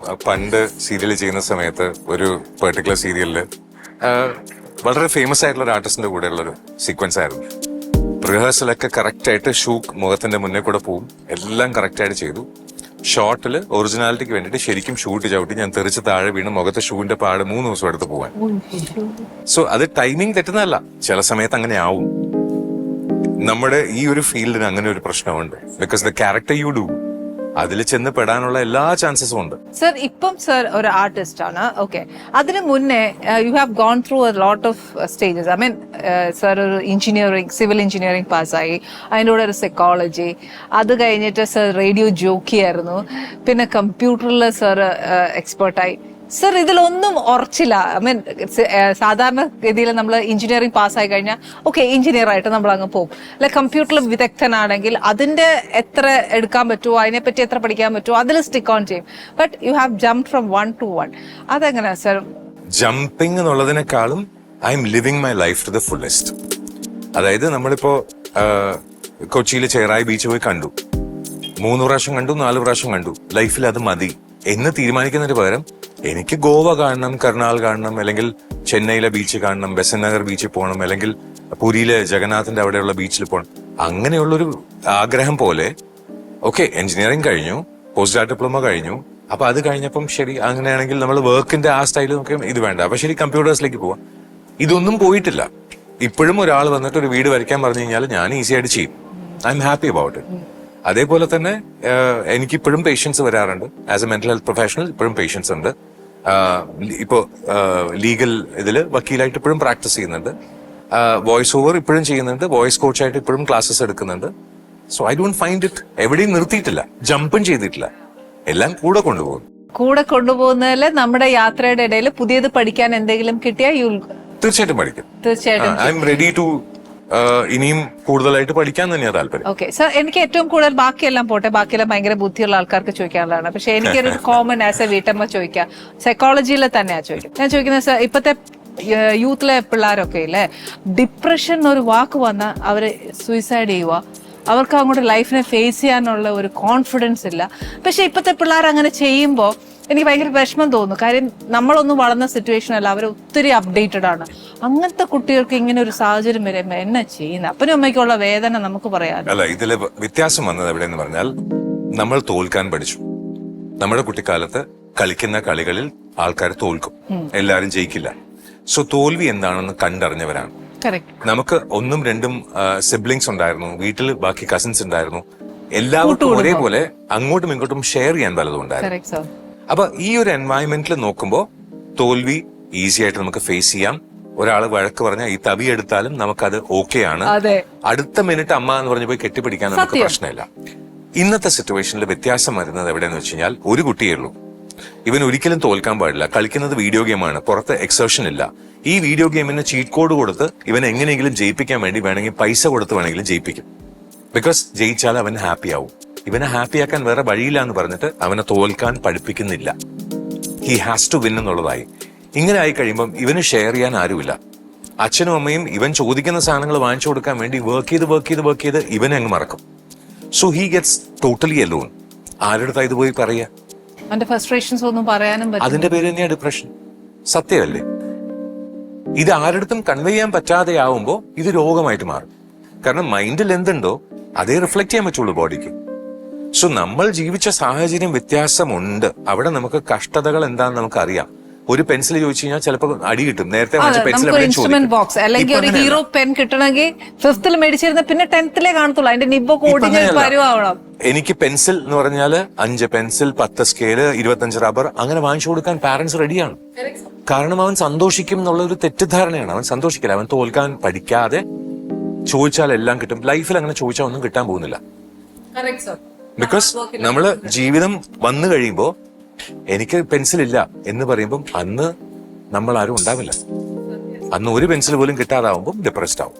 പണ്ട് സീരിയൽ ചെയ്യുന്ന സമയത്ത് ഒരു പെർട്ടിക്കുലർ സീരിയലില് വളരെ ഫേമസ് ആയിട്ടുള്ള ഒരു ആർട്ടിസ്റ്റിന്റെ കൂടെയുള്ള ഒരു സീക്വൻസ് ആയിരുന്നു. റിഹേഴ്സലൊക്കെ കറക്റ്റ് ആയിട്ട് ഷൂ മുഖത്തിന്റെ മുന്നേ കൂടെ പോവും, എല്ലാം കറക്റ്റ് ആയിട്ട് ചെയ്തു. ഷോർട്ടില് ഒറിജിനാലിറ്റിക്ക് വേണ്ടിയിട്ട് ശരിക്കും ഷൂട്ട് ചവിട്ടി ഞാൻ തെറിച്ച് താഴെ വീണ് മുഖത്തെ ഷൂവിന്റെ പാട് 3 ദിവസം എടുത്ത് പോവാൻ. സോ അത് ടൈമിംഗ് തെറ്റുന്നതല്ല, ചില സമയത്ത് അങ്ങനെ ആവും. നമ്മുടെ ഈ ഒരു ഫീൽഡിന് അങ്ങനെ ഒരു പ്രശ്നമുണ്ട്. Because the character you do, അതിൽ ചെന്ന് പെടാനുള്ള എല്ലാ ചാൻസസും ഉണ്ട്. സർ ഇപ്പം സർ ഒരു ആർട്ടിസ്റ്റ് ആണ്, ഓക്കെ. അതിന് മുന്നേ you have gone through a lot of stages. I mean sir ഒരു എഞ്ചിനീയറിംഗ്, സിവിൽ എഞ്ചിനീയറിംഗ് പാസ്സായി, അതിൻ്റെ കൂടെ ഒരു സൈക്കോളജി, അത് കഴിഞ്ഞിട്ട് സർ റേഡിയോ ജോക്കി ആയിരുന്നു, പിന്നെ കമ്പ്യൂട്ടറിൽ സർ എക്സ്പേർട്ടായി. സർ ഇതിലൊന്നും ഉറച്ചില്ല. ഐ മീൻ സാധാരണ രീതിയിൽ നമ്മൾ എഞ്ചിനീയറിംഗ് പാസ്സായി കഴിഞ്ഞാൽ ഓക്കെ എഞ്ചിനീയർ ആയിട്ട് നമ്മൾ അങ്ങ് പോകും. അല്ലെ കമ്പ്യൂട്ടറിൽ വിദഗ്ധനാണെങ്കിൽ അതിന്റെ എത്ര എടുക്കാൻ പറ്റുമോ, അതിനെപ്പറ്റി എത്ര പഠിക്കാൻ പറ്റുമോ അതിൽ സ്റ്റിക്ക് ഓൺ ചെയ്യും. But you have jump from 1 to 1. അതെങ്ങനെയാ സർ? ജമ്പിങ് എന്നുള്ളതിനേക്കാളും I am living my life to the fullest. അതായത് നമ്മളിപ്പോ കൊച്ചിയിൽ ചെറായി ബീച്ച് പോയി കണ്ടു, 3 പ്രാവശ്യം കണ്ടു, 4 പ്രാവശ്യം കണ്ടു, ലൈഫിൽ അത് മതി എന്ന് തീരുമാനിക്കുന്നതിന് പകരം എനിക്ക് ഗോവ കാണണം, കർണാൽ കാണണം, അല്ലെങ്കിൽ ചെന്നൈയിലെ ബീച്ച് കാണണം, ബെസൻ നഗർ ബീച്ചിൽ പോകണം, അല്ലെങ്കിൽ പുരിയിലെ ജഗന്നാഥിന്റെ അവിടെയുള്ള ബീച്ചിൽ പോകണം, അങ്ങനെയുള്ളൊരു ആഗ്രഹം പോലെ. ഓക്കെ, എഞ്ചിനീയറിംഗ് കഴിഞ്ഞു, പോസ്റ്റ് ഗ്രാജുവേറ്റ് ഡിപ്ലോമ കഴിഞ്ഞു, അപ്പൊ അത് കഴിഞ്ഞപ്പം ശരി അങ്ങനെയാണെങ്കിൽ നമ്മൾ വർക്കിന്റെ ആ സ്റ്റൈൽ നോക്കി ഇത് വേണ്ട, അപ്പൊ ശരി കമ്പ്യൂട്ടേഴ്സിലേക്ക് പോവാം. ഇതൊന്നും പോയിട്ടില്ല. ഇപ്പോഴും ഒരാൾ വന്നിട്ട് ഒരു വീട് വരയ്ക്കാൻ പറഞ്ഞു കഴിഞ്ഞാൽ ഞാൻ ഈസി ആയിട്ട് ചെയ്യും. I am happy about it. അതേപോലെ തന്നെ എനിക്കിപ്പോഴും പേഷ്യൻസ് വരാറുണ്ട്. As A mental health professional ഇപ്പോഴും പേഷ്യൻസ് ഉണ്ട്. ഇപ്പോ ലീഗൽ ഇതില് വക്കീലായിട്ട് ഇപ്പോഴും പ്രാക്ടീസ് ചെയ്യുന്നുണ്ട്. വോയിസ് ഓവർ ഇപ്പോഴും ചെയ്യുന്നുണ്ട്. വോയിസ് കോച്ചായിട്ട് ഇപ്പോഴും ക്ലാസ്സസ് എടുക്കുന്നുണ്ട്. So I don't find it, എവിടെയും നിർത്തിയിട്ടില്ല, ജമ്പും ചെയ്തിട്ടില്ല, എല്ലാം കൂടെ കൊണ്ടുപോകും. കൂടെ കൊണ്ടുപോകുന്നതിൽ നമ്മുടെ യാത്രയുടെ ഇടയിൽ പുതിയത് പഠിക്കാൻ എന്തെങ്കിലും കിട്ടിയാൽ തീർച്ചയായിട്ടും പഠിക്കും. തീർച്ചയായിട്ടും ഐ എം റെഡി ടു ഇനിയും കൂടുതലായിട്ട് പഠിക്കാൻ തന്നെയാണ് താല്പര്യം. ഓക്കെ സർ, എനിക്ക് ഏറ്റവും കൂടുതൽ ബാക്കിയെല്ലാം പോട്ടെ, ബാക്കിയെല്ലാം ഭയങ്കര ബുദ്ധിയുള്ള ആൾക്കാർക്ക് ചോദിക്കാനുള്ളതാണ്. പക്ഷെ എനിക്കൊരു കോമൺ ആസ് എ വീട്ടമ്മ ചോദിക്കാം, സൈക്കോളജിയിൽ തന്നെയാ ചോദിക്കാം. ഞാൻ ചോദിക്കുന്നത് സർ, ഇപ്പത്തെ യൂത്തിലെ പിള്ളേരൊക്കെ ഇല്ലേ, ഡിപ്രഷൻ എന്നൊരു വാക്ക് വന്നാൽ അവര് സൂയിസൈഡ് ചെയ്യുക, അവർക്ക് അങ്ങോട്ട് ലൈഫിനെ ഫേസ് ചെയ്യാനുള്ള ഒരു കോൺഫിഡൻസ് ഇല്ല. പക്ഷെ ഇപ്പത്തെ പിള്ളേർ അങ്ങനെ ചെയ്യുമ്പോൾ എനിക്ക് ഭയങ്കര വിഷമം തോന്നുന്നു. കാര്യം നമ്മളൊന്നും വളർന്ന സിറ്റുവേഷൻ അല്ല, അവർ ഒത്തിരി അപ്ഡേറ്റഡ് ആണ്. അങ്ങനത്തെ കുട്ടികൾക്ക് ഇങ്ങനെ ഒരു സാഹചര്യം വരുമ്പോൾ എന്നാ ചെയ്യുന്നത്? അപ്പനും അമ്മയ്ക്കുള്ള വേദന നമുക്ക് പറയാം. അല്ല, ഇതില് വ്യത്യാസം വന്നത് എവിടെയെന്ന് പറഞ്ഞാൽ, നമ്മൾ തോൽക്കാൻ പഠിച്ചു. നമ്മുടെ കുട്ടിക്കാലത്ത് കളിക്കുന്ന കളികളിൽ ആൾക്കാർ തോൽക്കും, എല്ലാരും ജയിക്കില്ല. സോ തോൽവി എന്താണെന്ന് കണ്ടറിഞ്ഞവരാണ്. നമുക്ക് 1 2 സിബ്ലിങ്സ് ഉണ്ടായിരുന്നു, വീട്ടിൽ ബാക്കി കസിൻസ് ഉണ്ടായിരുന്നു, എല്ലാവർക്കും ഒരേപോലെ അങ്ങോട്ടും ഇങ്ങോട്ടും ഷെയർ ചെയ്യാൻ പലതും ഉണ്ടായിരുന്നു. അപ്പൊ ഈ ഒരു എൻവയൺമെന്റിൽ നോക്കുമ്പോൾ തോൽവി ഈസി ആയിട്ട് നമുക്ക് ഫേസ് ചെയ്യാം. ഒരാള് വഴക്ക് പറഞ്ഞാൽ ഈ തവി എടുത്താലും നമുക്കത് ഓക്കെ ആണ്. അടുത്ത മിനിറ്റ് അമ്മ എന്ന് പറഞ്ഞു പോയി കെട്ടിപ്പിടിക്കാൻ നമുക്ക് പ്രശ്നമില്ല. ഇന്നത്തെ സിറ്റുവേഷനിൽ വ്യത്യാസം വരുന്നത് എവിടെയെന്ന് വെച്ച് കഴിഞ്ഞാൽ, ഒരു കുട്ടിയേ ഉള്ളൂ, ഇവൻ ഒരിക്കലും തോൽക്കാൻ പാടില്ല. കളിക്കുന്നത് വീഡിയോ ഗെയിമാണ്, പുറത്ത് എക്സേർഷൻ ഇല്ല. ഈ വീഡിയോ ഗെയിമിന് ചീറ്റ് കോഡ് കൊടുത്ത് ഇവൻ എങ്ങനെയെങ്കിലും ജയിപ്പിക്കാൻ വേണ്ടി വേണമെങ്കിൽ പൈസ കൊടുത്ത് വേണമെങ്കിലും ജയിപ്പിക്കും. ബിക്കോസ് ജയിച്ചാൽ അവൻ ഹാപ്പി ആവും. ഇവനെ ഹാപ്പിയാക്കാൻ വേറെ വഴിയില്ല എന്ന് പറഞ്ഞിട്ട് അവനെ തോൽക്കാൻ പഠിപ്പിക്കുന്നില്ല. ഹി ഹാസ് ടു വിൻ എന്നുള്ളതായി. ഇങ്ങനെ ആയി കഴിയുമ്പം ഇവന് ഷെയർ ചെയ്യാൻ ആരുമില്ല. അച്ഛനും അമ്മയും ഇവൻ ചോദിക്കുന്ന സാധനങ്ങൾ വാങ്ങിച്ചു കൊടുക്കാൻ വേണ്ടി വർക്ക് ചെയ്ത് ഇവനെ അങ്ങ് മറക്കും. So he gets totally alone. ആരുടെ അടുത്താ ഇത് പോയി പറയാ? ഫ്രസ്ട്രേഷൻസ് ഒന്നും പറയാനും പറ്റില്ല. അതിന്റെ പേര് തന്നെയാ ഡിപ്രഷൻ. സത്യമല്ലേ? ഇത് ആരുടെടുത്തും കൺവേ ചെയ്യാൻ പറ്റാതെ ആവുമ്പോ ഇത് രോഗമായിട്ട് മാറും. കാരണം മൈൻഡിൽ എന്തുണ്ടോ അതേ റിഫ്ലക്ട് ചെയ്യാൻ പറ്റുള്ളൂ ബോഡിക്ക്. സോ നമ്മൾ ജീവിച്ച സാഹചര്യം വ്യത്യാസമുണ്ട്. അവിടെ നമുക്ക് കഷ്ടതകൾ എന്താണെന്ന് നമുക്ക് അറിയാം. ഒരു പെൻസിൽ ചോദിച്ചു കഴിഞ്ഞാൽ ചിലപ്പോൾ അടി കിട്ടും. നേരത്തെ ഇൻസ്ട്രുമെന്റ് ബോക്സ് അല്ലെങ്കിൽ ഒരു ഹീറോ പെൻ കിട്ടണമെങ്കിൽ 5th മേടിച്ചിരുന്ന പിന്നെ 10th കാണത്തുള്ളൂ. അതിന്റെ നിബ് കോഡിങ് പരുവാവണം. എനിക്ക് പെൻസിൽ എന്ന് പറഞ്ഞാൽ 5 പെൻസിൽ, 10 സ്കെയില്, 25 റബ്ബർ അങ്ങനെ വാങ്ങിച്ചു കൊടുക്കാൻ പാരന്റ്സ് റെഡിയാണ്. കാരണം അവൻ സന്തോഷിക്കും എന്നുള്ള ഒരു തെറ്റിദ്ധാരണയാണ്. അവൻ സന്തോഷിക്കില്ല. അവൻ തോൽക്കാൻ പഠിക്കാതെ ചോദിച്ചാൽ എല്ലാം കിട്ടും. ലൈഫിൽ അങ്ങനെ ചോദിച്ചാൽ ഒന്നും കിട്ടാൻ പോകുന്നില്ല. ബിക്കോസ് നമ്മള് ജീവിതം വന്നു കഴിയുമ്പോ എനിക്ക് പെൻസിൽ ഇല്ല എന്ന് പറയുമ്പം അന്ന് നമ്മൾ ആരും ഉണ്ടാവില്ല. അന്ന് ഒരു പെൻസിൽ പോലും കിട്ടാതാവുമ്പോൾ ഡിപ്രസ്ഡ് ആവും.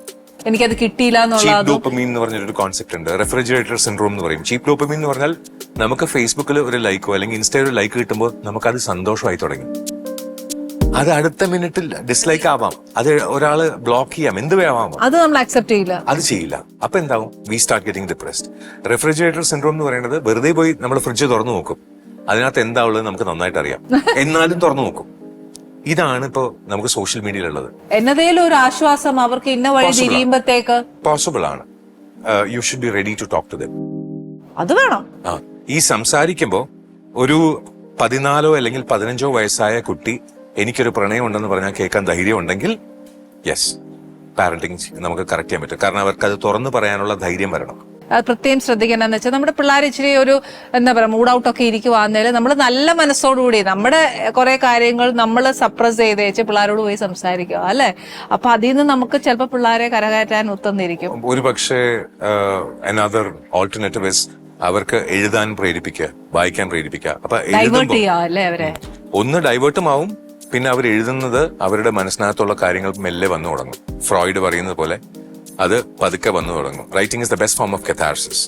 എനിക്കത് കിട്ടിയില്ല. ചീപ്പ് ഡോപ്പമീൻ എന്ന് പറഞ്ഞൊരു കോൺസെപ്റ്റ് ഉണ്ട്. റെഫ്രിജറേറ്റർ സിൻഡ്രോം എന്ന് പറയും. ചീപ്പ് ഡോപ്പമീൻ എന്ന് പറഞ്ഞാൽ നമുക്ക് ഫേസ്ബുക്കിൽ ഒരു ലൈക്കോ അല്ലെങ്കിൽ ഇൻസ്റ്റയിൽ ഒരു ലൈക്ക് കിട്ടുമ്പോൾ നമുക്കത് സന്തോഷമായി തുടങ്ങി. അത് അടുത്ത മിനിറ്റിൽ ഡിസ്ലൈക്ക് ആവാം, അത് ഒരാള് ബ്ലോക്ക് ചെയ്യാം, എന്ത് വേവാം, അത് നമ്മൾ അക്സെപ്റ്റ് ചെയ്യില്ല, അത് ചെയ്യില്ല. അപ്പൊ എന്താവും? We start getting depressed. Refrigerator syndrome എന്ന് പറയുന്നത് വെറുതെ പോയി നമ്മൾ ഫ്രിഡ്ജ് തുറന്നു നോക്കും, അതിനകത്ത് എന്താ ഉള്ളത് നമുക്ക് നന്നായിട്ട് അറിയാം, എന്നാലും തുറന്നു നോക്കും. ഇതാണ് ഇപ്പോ നമുക്ക് സോഷ്യൽ മീഡിയയിലുള്ളത്. എന്നതേലും ഒരു ആശ്വാസം അവർക്ക് ഇന്ന വഴി തിരിയുമ്പോഴത്തേക്ക് പോസിബിൾ ആണ്. You should be ready to talk to them. അത് വേണം. ഈ സംസാരിക്കുമ്പോ ഒരു 14 അല്ലെങ്കിൽ 15 വയസ്സായ കുട്ടി എനിക്കൊരു പ്രണയം ഉണ്ടെന്ന് പറഞ്ഞാൽ കേൾക്കാൻ ധൈര്യം ഉണ്ടെങ്കിൽ യെസ്, പാരന്റിങ് നമുക്ക് കറക്റ്റ് ചെയ്യാൻ പറ്റും. കാരണം അവർക്ക് അത് തുറന്നു പറയാനുള്ള ധൈര്യം വരണം. അത് പ്രത്യേകം ശ്രദ്ധിക്കേണ്ടതെന്ന് വെച്ചാൽ നമ്മുടെ പിള്ളേർ ഇച്ചിരി ഒരു എന്താ പറയാ മൂഡ് ഔട്ട് ഒക്കെ ഇരിക്കുവാന്നേല് നമ്മൾ നല്ല മനസ്സോടുകൂടി നമ്മുടെ കുറെ കാര്യങ്ങൾ നമ്മൾ സപ്രസ് ചെയ്ത് വെച്ച് പിള്ളേരോട് പോയി സംസാരിക്കുക അല്ലെ. അപ്പൊ അതിൽ നിന്ന് നമുക്ക് ചിലപ്പോൾ പിള്ളേരെ കരകയറ്റാൻ ഒത്തുന്നിരിക്കും. ഒരു പക്ഷേ another alternative is അവർക്ക് എഴുതാൻ പ്രേരിപ്പിക്കുക, വായിക്കാൻ പ്രേരിപ്പിക്കുക. അപ്പൊ ഡൈവേർട്ട് ചെയ്യാല്ലേ അവരെ. ഒന്ന് ഡൈവേർട്ടും ആവും, പിന്നെ അവർ എഴുതുന്നത് അവരുടെ മനസ്സിനകത്തുള്ള കാര്യങ്ങൾ മെല്ലെ വന്നു തുടങ്ങും. ഫ്രോയിഡ് പറയുന്നത് പോലെ അത് പതുക്കെ വന്നു തുടങ്ങും. Writing is the best form of catharsis.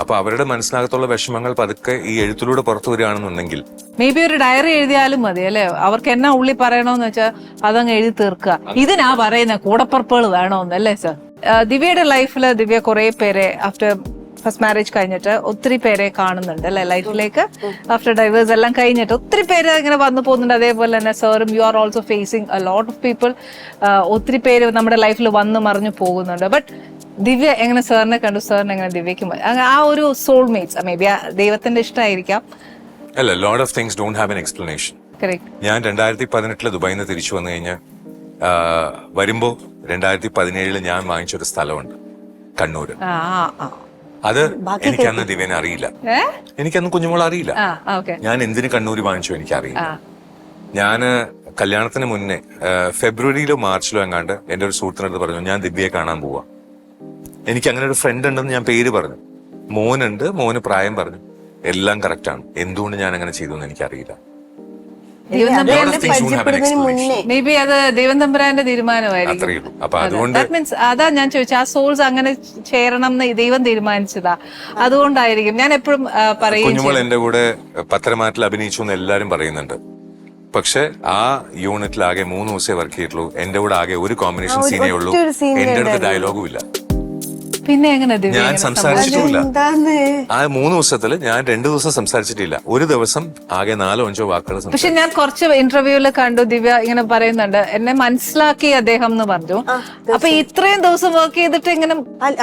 അപ്പൊ അവരുടെ മനസ്സിനകത്തുള്ള വിഷമങ്ങൾ പതുക്കെ ഈ എഴുത്തിലൂടെ പുറത്തു വരികയാണെന്നുണ്ടെങ്കിൽ മേ ബി ഒരു ഡയറി എഴുതിയാലും മതി അല്ലെ. അവർക്ക് എന്നാ ഉള്ളി പറയണോന്ന് വെച്ചാൽ അതങ്ങ് എഴുതി തീർക്കുക. ഇതിനാ പറയുന്ന കൂടപ്പറപ്പുകൾ വേണോന്ന് അല്ലേ സർ. ദിവ്യയുടെ ലൈഫില് ദിവ്യ കുറെ പേരെ ആഫ്റ്റർ ഫസ്റ്റ് മാരേജ് കഴിഞ്ഞിട്ട് ഒത്തിരി പേരെ കാണുന്നുണ്ട് അല്ലെ ലൈഫിലേക്ക്. ആഫ്റ്റർ ഡൈവേഴ്സ് എല്ലാം കഴിഞ്ഞിട്ട് ഒത്തിരി പേര് ഇങ്ങനെ വന്നു പോകുന്നുണ്ട്. അതേപോലെ തന്നെ സാറും you are also phasing A lot of people. ഒത്തിരി പേര് നമ്മുടെ ലൈഫിൽ വന്ന് മറിഞ്ഞു പോകുന്നുണ്ട്. ബട്ട് ദിവ്യ എങ്ങനെ സാറിനെ കണ്ടു, സാറിന് എങ്ങനെ ദിവ്യക്കും ആ ഒരു സോൾമേറ്റ്സ് മേ ബി ദൈവത്തിന്റെ ഇഷ്ടമായിരിക്കാം. അല്ല, ലോട്ട് of things don't have an explanation. ഞാൻ 2018 ദുബായിൽ നിന്ന് തിരിച്ചു വന്നു കഴിഞ്ഞാൽ വരുമ്പോ 2017 ഞാൻ വാങ്ങിച്ചൊരു സ്ഥലമുണ്ട് കണ്ണൂര്. അത് എനിക്കന്ന് ദിവ്യനെ അറിയില്ല, എനിക്കന്ന് കുഞ്ഞുമോൾ അറിയില്ല. ഞാൻ എന്തിന് കണ്ണൂര് വാങ്ങിച്ചു എനിക്കറിയില്ല. ഞാന് കല്യാണത്തിന് മുന്നേ ഫെബ്രുവരിയിലോ മാർച്ചിലോ എങ്ങാണ്ട് എന്റെ ഒരു സുഹൃത്തിനടുത്ത് പറഞ്ഞു ഞാൻ ദിവ്യയെ കാണാൻ പോവാ. എനിക്ക് അങ്ങനെ ഒരു ഫ്രണ്ട് ഉണ്ടെന്ന് ഞാൻ പേര് പറഞ്ഞു. മോനുണ്ട്, മോന് പ്രായം പറഞ്ഞു, എല്ലാം കറക്റ്റ് ആണ്. എന്തുകൊണ്ട് ഞാൻ അങ്ങനെ ചെയ്തു എന്ന് എനിക്കറിയില്ല. ദൈവം അത് തമ്പുരാന്റെ എന്നെ പരിചയപ്പെടുന്നതിന് മുന്നേ മേ ബി അത് ദൈവം തമ്പുരാന്റെ തീരുമാനമായിരിക്കും. അത്രയേ ഉള്ളൂ. അപ്പൊ അതുകൊണ്ട് That means അതാ ഞാൻ ചോദിച്ചത്, ആ സോൾസ് അങ്ങനെ ചേരണം എന്ന് ദൈവം തീരുമാനിച്ചതാ, അതുകൊണ്ടായിരിക്കും. ഞാൻ എപ്പോഴും പറയും കുഞ്ഞുമോൾ എന്റെ കൂടെ പത്തരമാറ്റിൽ അഭിനയിച്ചു എന്ന് എല്ലാരും പറയുന്നുണ്ട്. പക്ഷെ ആ യൂണിറ്റിൽ ആകെ 3 ദിവസമേ വർക്ക് ചെയ്തിട്ടുള്ളൂ. എന്റെ കൂടെ ആകെ ഒരു കോമ്പിനേഷൻ സീനേ ഉള്ളൂ. എന്റെ അടുത്ത് ഡയലോഗും ഇല്ല. പിന്നെ എങ്ങനെ ഞാൻ സംസാരിച്ചിട്ടുമില്ല. എന്താന്ന് ആ 3 ദിവസത്തില് ഞാൻ 2 ദിവസം സംസാരിച്ചിട്ടില്ല. ഒരു ദിവസം ആകെ 4-5 വാക്കുകൾ സംസാരിച്ചു. പക്ഷെ ഞാൻ കുറച്ച് ഇന്റർവ്യൂല് കണ്ടു, ദിവ്യ ഇങ്ങനെ പറയുന്നുണ്ട്, എന്നെ മനസ്സിലാക്കി അദ്ദേഹം എന്ന് പറഞ്ഞു. അപ്പൊ ഇത്രയും ദിവസം വർക്ക് ചെയ്തിട്ട് ഇങ്ങനെ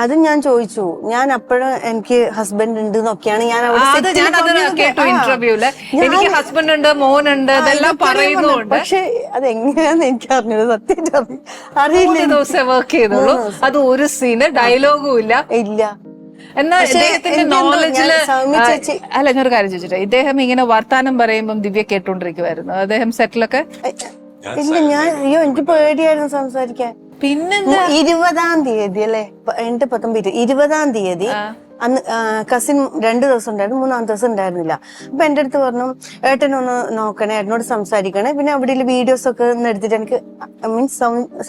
അത് ഞാൻ ചോദിച്ചു. ഞാൻ അപ്പോഴും എനിക്ക് ഹസ്ബൻഡ് ഉണ്ട് എന്നൊക്കെയാണ് ഞാൻ അവിടെ അത് ഞാൻ അത് കേട്ടു ഇന്റർവ്യൂല്. എനിക്ക് ഹസ്ബൻഡ് ഉണ്ട്, മോനുണ്ട്, ഇതെല്ലാം പറയുന്നുണ്ട്. പക്ഷെ അത് എങ്ങനെയാന്ന് എനിക്ക് അറിഞ്ഞത് സത്യം അറിയില്ല. 3 ദിവസം വർക്ക് ചെയ്തുള്ളൂ, അത് ഒരു സീന് ഡയലോഗും ഇല്ല. എന്നാ ഇദ്ദേഹത്തിന്റെ നോളജില് അല്ല, ഞാനൊരു കാര്യം ചോദിച്ചിട്ട്, ഇദ്ദേഹം ഇങ്ങനെ വർത്താനം പറയുമ്പം ദിവ്യ കേട്ടോണ്ടിരിക്കുവായിരുന്നു അദ്ദേഹം സെറ്റിലൊക്കെ? ഇല്ല, അയ്യോ എനിക്ക് പേടിയായിരുന്നു സംസാരിക്കാൻ. പിന്നെ 20-ാം തീയതി അല്ലേ, 8-19 20-ാം തീയതി അന്ന് കസിൻ 2 ദിവസം ഉണ്ടായിരുന്നു, 3-ാമത്തെ ദിവസം ഉണ്ടായിരുന്നില്ല. അപ്പൊ എന്റെ അടുത്ത് പറഞ്ഞു, ഏട്ടനൊന്ന് നോക്കണേ, ഏട്ടനോട് സംസാരിക്കണേ, പിന്നെ അവിടെ വീഡിയോസ് ഒക്കെ ഒന്ന് എടുത്തിട്ട് എനിക്ക് മീൻസ്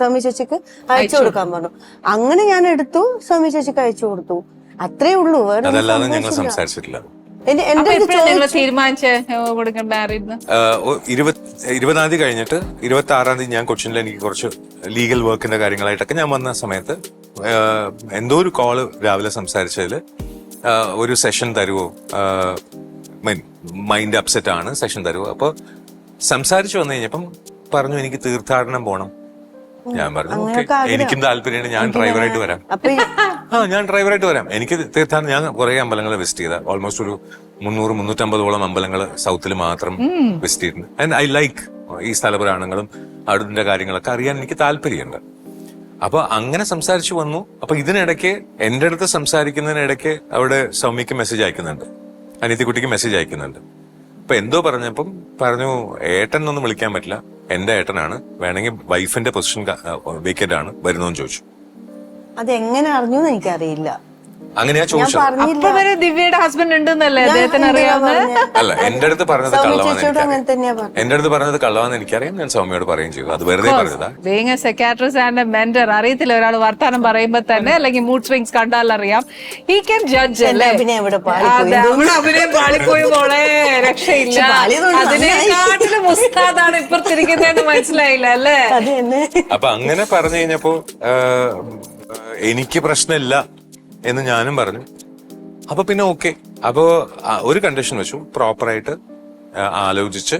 സൗമ്യ ചേച്ചിക്ക് അയച്ചു കൊടുക്കാൻ പറഞ്ഞു. അങ്ങനെ ഞാൻ എടുത്തു, സൗമ്യ ചേച്ചിക്ക് അയച്ചു കൊടുത്തു. അത്രേ ഉള്ളൂ. വേറെ അതല്ലാതെ ഞങ്ങൾ സംസാരിച്ചിട്ടില്ല. തീരുമാനിച്ചേ 20-ാം തീയതി കഴിഞ്ഞിട്ട് 26-ാം തീയതി ഞാൻ കൊച്ചിനിൽ എനിക്ക് കുറച്ച് ലീഗൽ വർക്കിന്റെ കാര്യങ്ങളായിട്ടൊക്കെ ഞാൻ വന്ന സമയത്ത് എന്തോ ഒരു കോള് രാവിലെ സംസാരിച്ചതിൽ ഒരു സെഷൻ തരുവോ, മൈൻഡ് അപ്സെറ്റ് ആണ്, സെഷൻ തരുവോ. അപ്പൊ സംസാരിച്ചു വന്നു കഴിഞ്ഞപ്പം പറഞ്ഞു എനിക്ക് തീർത്ഥാടനം പോണം. ഞാൻ പറഞ്ഞു ഓക്കെ, എനിക്കും താല്പര്യമാണ്, ഞാൻ ഡ്രൈവറായിട്ട് വരാം. ഞാൻ ഡ്രൈവറായിട്ട് വരാം. എനിക്ക് തീർത്ഥാടനം, ഞാൻ കുറെ അമ്പലങ്ങൾ വിസിറ്റ് ചെയ്ത, ഓൾമോസ്റ്റ് ഒരു 300-350ഓളം അമ്പലങ്ങൾ സൗത്തിൽ മാത്രം വിസിറ്റ് ചെയ്തിട്ടുണ്ട്. ആൻഡ് ഐ ലൈക്ക് ഈ സ്ഥലപുരാണങ്ങളും അതിന്റെ കാര്യങ്ങളൊക്കെ അറിയാൻ എനിക്ക് താല്പര്യമുണ്ട്. അപ്പൊ അങ്ങനെ സംസാരിച്ചു വന്നു. അപ്പൊ ഇതിനിടയ്ക്ക് എന്റെ അടുത്ത് സംസാരിക്കുന്നതിനിടയ്ക്ക് അവിടെ സൗമ്യക്ക് മെസ്സേജ് അയക്കുന്നുണ്ട്, അനിയത്തിക്കുട്ടിക്ക് മെസ്സേജ് അയക്കുന്നുണ്ട്. അപ്പൊ എന്തോ പറഞ്ഞപ്പം പറഞ്ഞു, ഏട്ടൻ ഒന്നും വിളിക്കാൻ പറ്റില്ല, എന്റെ ഏട്ടനാണ്, വേണമെങ്കിൽ വൈഫിന്റെ പൊസിഷൻ വേക്കന്റ് ആണ്, വരുന്നോന്ന് ചോദിച്ചു. അതെങ്ങനെ അറിഞ്ഞു എന്ന് എനിക്കറിയില്ല. അങ്ങനെയാ ചോദിച്ചത്. അപ്പൊ വരെ ദിവ്യയുടെ ഹസ്ബൻഡ് ഉണ്ടെന്നല്ലേ അദ്ദേഹത്തിന് അറിയാവുന്നത്? അല്ല, എന്റെ അടുത്ത് പറഞ്ഞത് കള്ളവാന്ന് അങ്ങനെ തന്നെയാ പറഞ്ഞത്. എന്റെ അടുത്ത് പറഞ്ഞത് കള്ളവാന്ന് എനിക്കറിയാം. ഞാൻ സൗമ്യയോട് പറയുകയും ചെയ്തു. അത് വെറുതെ പറഞ്ഞതാ. Being A psychiatrist and A mentor, അറിയത്തില്ല ഒരാൾ വർത്താനം പറയുമ്പോ തന്നെ, അല്ലെങ്കിൽ മൂഡ് സ്വിങ്സ് കണ്ടാൽ അറിയാം. ഹി ക്യാൻ ജഡ്ജ് അല്ലേ? അവിടെ അഭിനയം പാളിപ്പോയി മോളെ, രക്ഷയില്ല. അതിനെക്കാട്ടിലും ഉസ്താദാണ് ഇപ്പുറത്തിരിക്കുന്നതെന്ന് മനസ്സിലായില്ല അല്ലേ? അപ്പൊ അങ്ങനെ പറഞ്ഞു കഴിഞ്ഞപ്പോ എനിക്ക് പ്രശ്നമില്ല എന്ന് ഞാനും പറഞ്ഞു. അപ്പൊ പിന്നെ ഓക്കെ. അപ്പോ ഒരു കണ്ടീഷൻ വെച്ചു, പ്രോപ്പറായിട്ട് ആലോചിച്ച്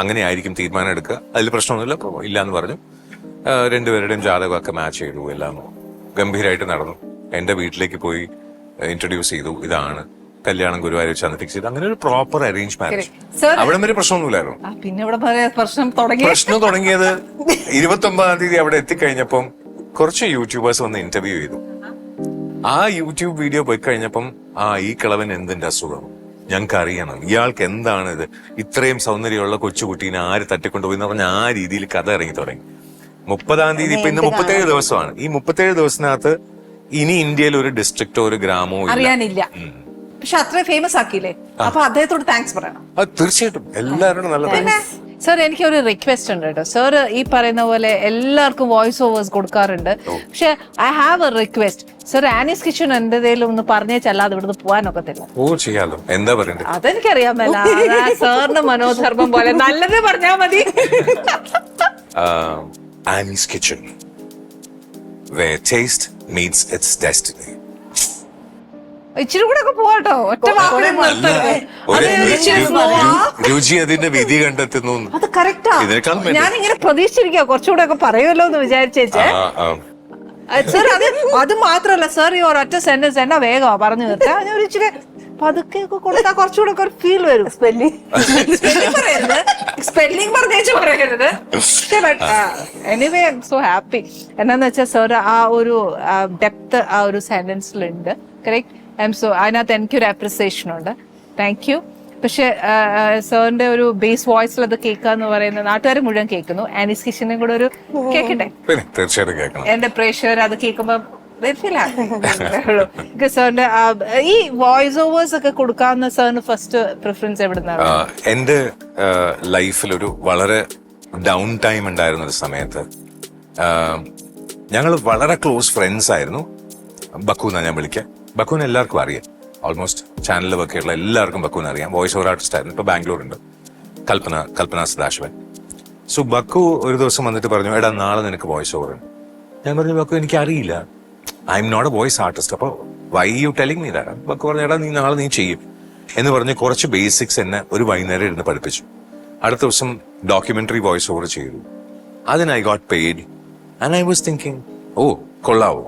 അങ്ങനെ ആയിരിക്കും തീരുമാനം എടുക്കുക, അതിൽ പ്രശ്നമൊന്നുമില്ല. അപ്പൊ ഇല്ലാന്ന് പറഞ്ഞു. രണ്ടുപേരുടെയും ജാതകമൊക്കെ മാച്ച് ചെയ്തു, എല്ലാം ഗംഭീരമായിട്ട് നടന്നു. എന്റെ വീട്ടിലേക്ക് പോയി ഇൻട്രൊഡ്യൂസ് ചെയ്തു, ഇതാണ് കല്യാണം ഗുരുവായൂർ വെച്ച് അന്ന് ഫിക്സ് ചെയ്തു. അങ്ങനെ ഒരു പ്രോപ്പർ അറേഞ്ച് മാരേജ്. അവിടെ വരെ പ്രശ്നമൊന്നുമില്ലായിരുന്നു. പിന്നെ ഇവിടെ പ്രശ്നം തുടങ്ങിയത് 29-ാം തീയതി അവിടെ എത്തിക്കഴിഞ്ഞപ്പം കുറച്ച് യൂട്യൂബേഴ്സ് വന്ന് ഇന്റർവ്യൂ ചെയ്തു. ആ യൂട്യൂബ് വീഡിയോ പോയി കഴിഞ്ഞപ്പം ഈ കിളവൻ എന്തിന്റെ അസുഖം, ഞങ്ങൾക്ക് അറിയണം, ഇയാൾക്ക് എന്താണ് ഇത്, ഇത്രയും സൗന്ദര്യമുള്ള കൊച്ചുകുട്ടീനെ ആര് തട്ടിക്കൊണ്ടുപോയി എന്ന് പറഞ്ഞ ആ രീതിയിൽ കഥ ഇറങ്ങി തുടങ്ങി. 30-ാം തീയതി, ഇപ്പൊ ഇന്ന് 37 ദിവസമാണ്. ഈ 37 ദിവസത്തിനകത്ത് ഇനി ഇന്ത്യയിൽ ഒരു ഡിസ്ട്രിക്റ്റോ ഒരു ഗ്രാമമോ അറിയാനില്ല. പക്ഷെ അത്രയും ഫേമസ് ആക്കിയില്ലേ, അപ്പൊ അദ്ദേഹത്തോട് താങ്ക്സ് പറയണം. തീർച്ചയായിട്ടും എല്ലാവരോടും നല്ല. സർ, എനിക്കൊരു റിക്വസ്റ്റ് ഉണ്ട് കേട്ടോ. സർ ഈ പറയുന്ന പോലെ എല്ലാവർക്കും വോയിസ് ഓവേഴ്സ് കൊടുക്കാറുണ്ട്. പക്ഷെ I have a request. Sir, Annie's kitchen എന്തെങ്കിലും ഒന്ന് പറഞ്ഞേച്ചല്ലാതെ ഇവിടുന്ന് പോകാനൊക്കത്തില്ല. ചെയ്യാലോ, എന്താ പറയണ്ടേ? അതെനിക്കറിയാൻ മേല. സാറിന് മനോധർമ്മം പോലെ നല്ലത് പറഞ്ഞാ മതി. Annie's Kitchen, where taste meets its destiny. ഇച്ചിരി കൂടെ ഒക്കെ പോവാട്ടോ, ഒറ്റ രുചി അതിന്റെ വിധി കണ്ടെത്തുന്നു. അത് കറക്റ്റാ. ഞാനിങ്ങനെ പ്രതീക്ഷിച്ചിരിക്കുക കുറച്ചുകൂടെ ഒക്കെ പറയുമല്ലോ എന്ന് വിചാരിച്ചേച്ചേ. സർ, അത് മാത്രല്ല സർ, ഈ ഒരൊറ്റ സെന്റൻസ് എന്നാ വേഗമാ പറഞ്ഞു നിർത്താ. ഞാൻ ഒരു ഇച്ചിരി പതുക്കെ ഒക്കെ കൊടുത്താൽ കുറച്ചുകൂടെ ഒക്കെ ഒരു ഫീൽ വരും. സ്പെല്ലിംഗ് പറഞ്ഞേച്ച് പറയരുത്. Anyway I am so happy. എന്നാന്ന് വെച്ചാൽ സർ ആ ഒരു ഡെപ്ത് ആ ഒരു സെന്റൻസിലുണ്ട്. കറക്റ്റ്. അതിനകത്ത് എനിക്കൊരു അപ്രിസിയേഷൻ ഉണ്ട്. Thank you. പക്ഷെ സാറിന്റെ ഒരു ബേസ് വോയിസിൽ അത് കേൾക്കാന്ന് പറയുന്നത് നാട്ടുകാർ മുഴുവൻ കേൾക്കുന്നു. ആനീസ് കിച്ചനും കൂടെ ഒരു കേൾക്കട്ടെ. തീർച്ചയായിട്ടും കേൾക്കണം. എന്റെ പ്രേക്ഷകർ അത് കേൾക്കുമ്പോ സാറിന്റെ ഈ വോയിസ് ഓവേഴ്സ് ഒക്കെ കൊടുക്കാവുന്ന സാറിന് ഫസ്റ്റ് പ്രിഫറൻസ് എവിടുന്നാണ്? എന്റെ ലൈഫിലൊരു വളരെ ഡൗൺ ടൈം ഉണ്ടായിരുന്ന ഒരു സമയത്ത് ഞങ്ങൾ വളരെ ക്ലോസ് ഫ്രണ്ട്സ് ആയിരുന്നു. ബക്കു എന്നാണ് ഞാൻ വിളിക്കുക. ബക്കുവിനെ എല്ലാവർക്കും അറിയാം. ഓൾമോസ്റ്റ് ചാനലിൽ വർക്ക് ചെയ്യുള്ള എല്ലാവർക്കും ബക്കുവിനെ അറിയാം. വോയിസ് ഓവർ ആർട്ടിസ്റ്റ് ആയിരുന്നു. ഇപ്പൊ ബാംഗ്ലൂരുണ്ട്. കൽപ്പന സദാശിവൻ. സോ ബക്കു ഒരു ദിവസം വന്നിട്ട് പറഞ്ഞു, എടാ നാളെ നിനക്ക് വോയിസ് ഓവർ ഉണ്ട്. ഞാൻ പറഞ്ഞു, ബക്കു എനിക്ക് അറിയില്ല, I am not a voice artist, അപ്പൊ why you telling me that? Bakku പറഞ്ഞു, എടാ നാളെ നീ ചെയ്യും എന്ന് പറഞ്ഞ് കുറച്ച് ബേസിക്സ് എന്നെ ഒരു വൈകുന്നേരം ഇരുന്ന് പഠിപ്പിച്ചു. അടുത്ത ദിവസം ഡോക്യുമെന്ററി വോയിസ് ഓവർ ചെയ്തു. അതിന് I got paid and I was thinking, oh കൊള്ളാവോ,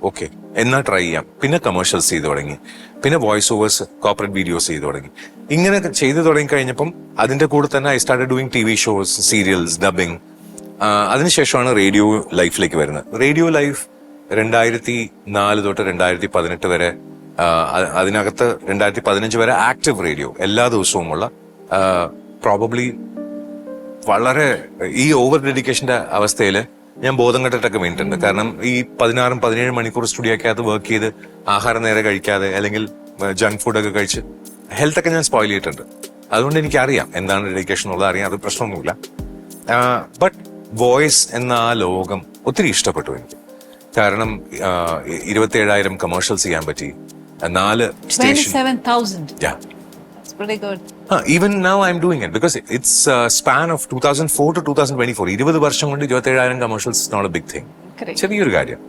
ഓക്കെ എന്നാ ട്രൈ ചെയ്യാം. പിന്നെ കമേഴ്ഷ്യൽസ് ചെയ്തു തുടങ്ങി, പിന്നെ വോയിസ് ഓവേഴ്സ് കോർപ്പറേറ്റ് വീഡിയോസ് ചെയ്തു തുടങ്ങി. ഇങ്ങനെ ചെയ്തു തുടങ്ങി കഴിഞ്ഞപ്പം അതിന്റെ കൂടെ തന്നെ I started doing TV shows, serials, dubbing. അതിനുശേഷമാണ് റേഡിയോ ലൈഫിലേക്ക് വരുന്നത്. റേഡിയോ ലൈഫ് 2004 തൊട്ട് 2018 വരെ, അതിനകത്ത് 2015 വരെ ആക്റ്റീവ് റേഡിയോ എല്ലാ ദിവസവുമുള്ള, പ്രോബബ്ലി വളരെ ഈ ഓവർ ഡെഡിക്കേഷന്റെ അവസ്ഥയിൽ ഞാൻ ബോധം കെട്ടിട്ടൊക്കെ വീണിട്ടുണ്ട്. കാരണം ഈ 16-17 മണിക്കൂർ സ്റ്റുഡിയോക്കകത്ത് വർക്ക് ചെയ്ത് ആഹാരം നേരെ കഴിക്കാതെ അല്ലെങ്കിൽ ജങ്ക് ഫുഡൊക്കെ കഴിച്ച് ഹെൽത്തൊക്കെ ഞാൻ സ്പോയിൽ ചെയ്തിട്ടുണ്ട്. അതുകൊണ്ട് എനിക്കറിയാം എന്താണ് ഡെഡിക്കേഷൻ ഉള്ളത്, അറിയാം, അത് പ്രശ്നമൊന്നുമില്ല. ബട്ട് വോയിസ് എന്ന ആ ലോകം ഒത്തിരി ഇഷ്ടപ്പെട്ടു എനിക്ക്. കാരണം 27,000 കമേഴ്ഷ്യൽസ് ചെയ്യാൻ പറ്റി, 4 station. 27,000. Pretty good. Even now I'm doing it because it's a span of 2004 to 2024. 20 വർഷം കൊണ്ട് 27,000 commercials is not a big thing. ചെറിയൊരു കാര്യം.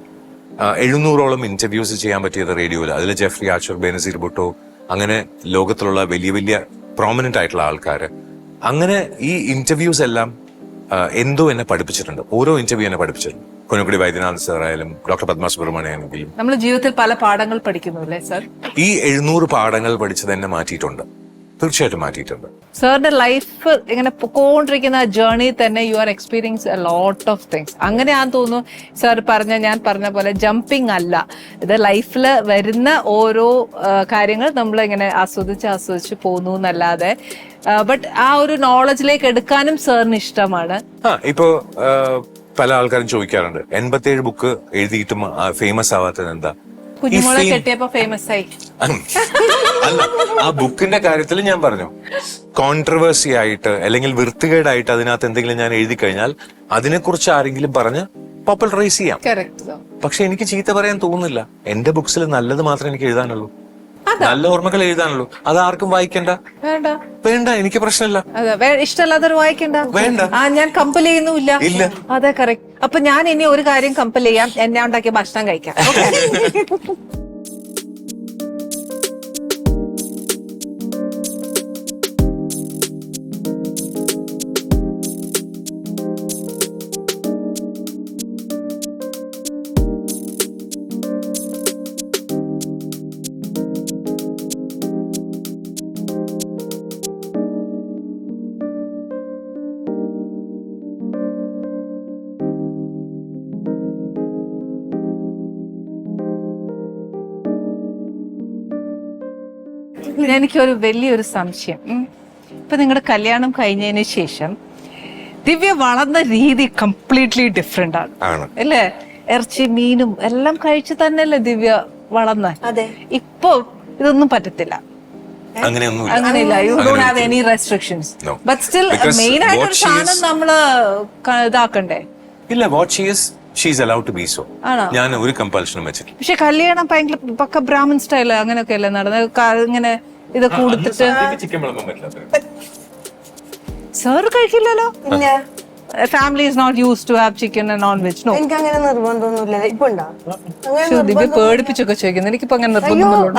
700ഓളം ഇന്റർവ്യൂസ് ചെയ്യാൻ പറ്റിയത് റേഡിയോയിൽ. അതിൽ ജെഫ്രി ആച്ചർ, ബെനസീർ ഭുട്ടോ, അങ്ങനെ ലോകത്തിലുള്ള വലിയ വലിയ പ്രോമിനന്റ് ആയിട്ടുള്ള ആൾക്കാര്. അങ്ങനെ ഈ ഇന്റർവ്യൂസ് എല്ലാം എന്തോ എന്നെ പഠിപ്പിച്ചിട്ടുണ്ട്. ഓരോ ഇന്റർവ്യൂ എന്നെ പഠിപ്പിച്ചിട്ടുണ്ട്. കൊനക്കുടി വൈദ്യനാഥ് സാർ ആയാലും ഡോക്ടർ പത്മ സുബ്രഹ്മണ്യാണെങ്കിലും. നമ്മൾ ജീവിതത്തിൽ പല പാഠങ്ങൾ പഠിക്കുന്നു അല്ലേ സാർ? ഈ 700 പാഠങ്ങൾ പഠിച്ചത് എന്നെ മാറ്റിയിട്ടുണ്ട്, തീർച്ചയായിട്ടും മാറ്റിയിട്ടുണ്ട്. സാറിന്റെ ലൈഫ് ഇങ്ങനെ പൊക്കോണ്ടിരിക്കുന്ന ജേർണി തന്നെ you are experience a lot of things. അങ്ങനെയാന്ന് തോന്നുന്നു സാർ ഞാൻ പറഞ്ഞ പോലെ ജമ്പിങ് അല്ല ഇത്. ലൈഫിൽ വരുന്ന ഓരോ കാര്യങ്ങൾ നമ്മൾ ഇങ്ങനെ ആസ്വദിച്ച് പോകുന്നു എന്നല്ലാതെ, ബട്ട് ആ ഒരു നോളജിലേക്ക് എടുക്കാനും സാറിന് ഇഷ്ടമാണ്. ഇപ്പോ പല ആൾക്കാരും ചോദിക്കാറുണ്ട്, 87 ബുക്ക് എഴുതിയിട്ടും ഫേമസ് ആവാത്തത് എന്താ? കുഞ്ഞുമോളെ കെട്ടിയപ്പോ ഫേമസ് ആയി. അല്ല, ആ ബുക്കിന്റെ കാര്യത്തിൽ ഞാൻ പറഞ്ഞു, കോൺട്രവേഴ്സി ആയിട്ട് അല്ലെങ്കിൽ വൃത്തികേടായിട്ട് അതിനകത്ത് എന്തെങ്കിലും ഞാൻ എഴുതി കഴിഞ്ഞാൽ അതിനെക്കുറിച്ച് ആരെങ്കിലും പറഞ്ഞ് പോപ്പുലറൈസ് ചെയ്യാം. പക്ഷെ എനിക്ക് ചീത്ത പറയാൻ തോന്നുന്നില്ല. എന്റെ ബുക്സിൽ നല്ലത് മാത്രമേ എനിക്ക് എഴുതാനുള്ളൂ, നല്ല ഓർമ്മകൾ എഴുതാനുള്ളൂ. അത് ആർക്കും വായിക്കണ്ട, വേണ്ട, എനിക്ക് പ്രശ്നമില്ല. ഇഷ്ടമല്ലാതെ വായിക്കണ്ട, വേണ്ട, ഞാൻ കമ്പൽ ചെയ്യുന്നില്ല. ഇല്ല, അതെ കറക്റ്റ്. അപ്പൊ ഞാൻ ഇനി ഒരു കാര്യം കമ്പൽ ചെയ്യാം, ഞാൻ ഉണ്ടാക്കിയ ഭക്ഷണം കഴിക്കാം. എനിക്കൊരു വലിയൊരു സംശയം. ഇപ്പൊ നിങ്ങളുടെ കല്യാണം കഴിഞ്ഞതിന് ശേഷം ദിവ്യ വളർന്ന രീതി കംപ്ലീറ്റ്ലി ഡിഫറെന്റ് ആണ് അല്ലേ? ഇറച്ചി മീനും എല്ലാം കഴിച്ച് തന്നെയല്ലേ ദിവ്യ വളർന്ന. ഇപ്പൊ ഇതൊന്നും പറ്റത്തില്ല, അങ്ങനെയില്ല. You don't have any restrictions, but still main ആയിട്ടൊരു സാധനം നമ്മള് ഇതാക്കണ്ടേ? ഇല്ല, what she is, she is allowed to be so. ഞാൻ ഒരു കമ്പൽഷനും വെച്ചിട്ടില്ല. പക്ഷെ കല്യാണം ഭയങ്കര പക്ക ബ്രാഹ്മൺ സ്റ്റൈൽ അങ്ങനെയൊക്കെ അല്ലേ നടന്നത്? ഇങ്ങനെ ഇത് കൊടുത്തിട്ട് സാർ കഴിക്കില്ലല്ലോ. Family is not use to have chicken and non veg. എനിക്ക് അങ്ങനെ നിർബന്ധമൊന്നുമില്ല. ഇപ്പൊ ദിവ്യ പേടിപ്പിച്ചൊക്കെ ചോദിക്കുന്നു. എനിക്കിപ്പോ അങ്ങനെ നിർബന്ധമുള്ളൂ.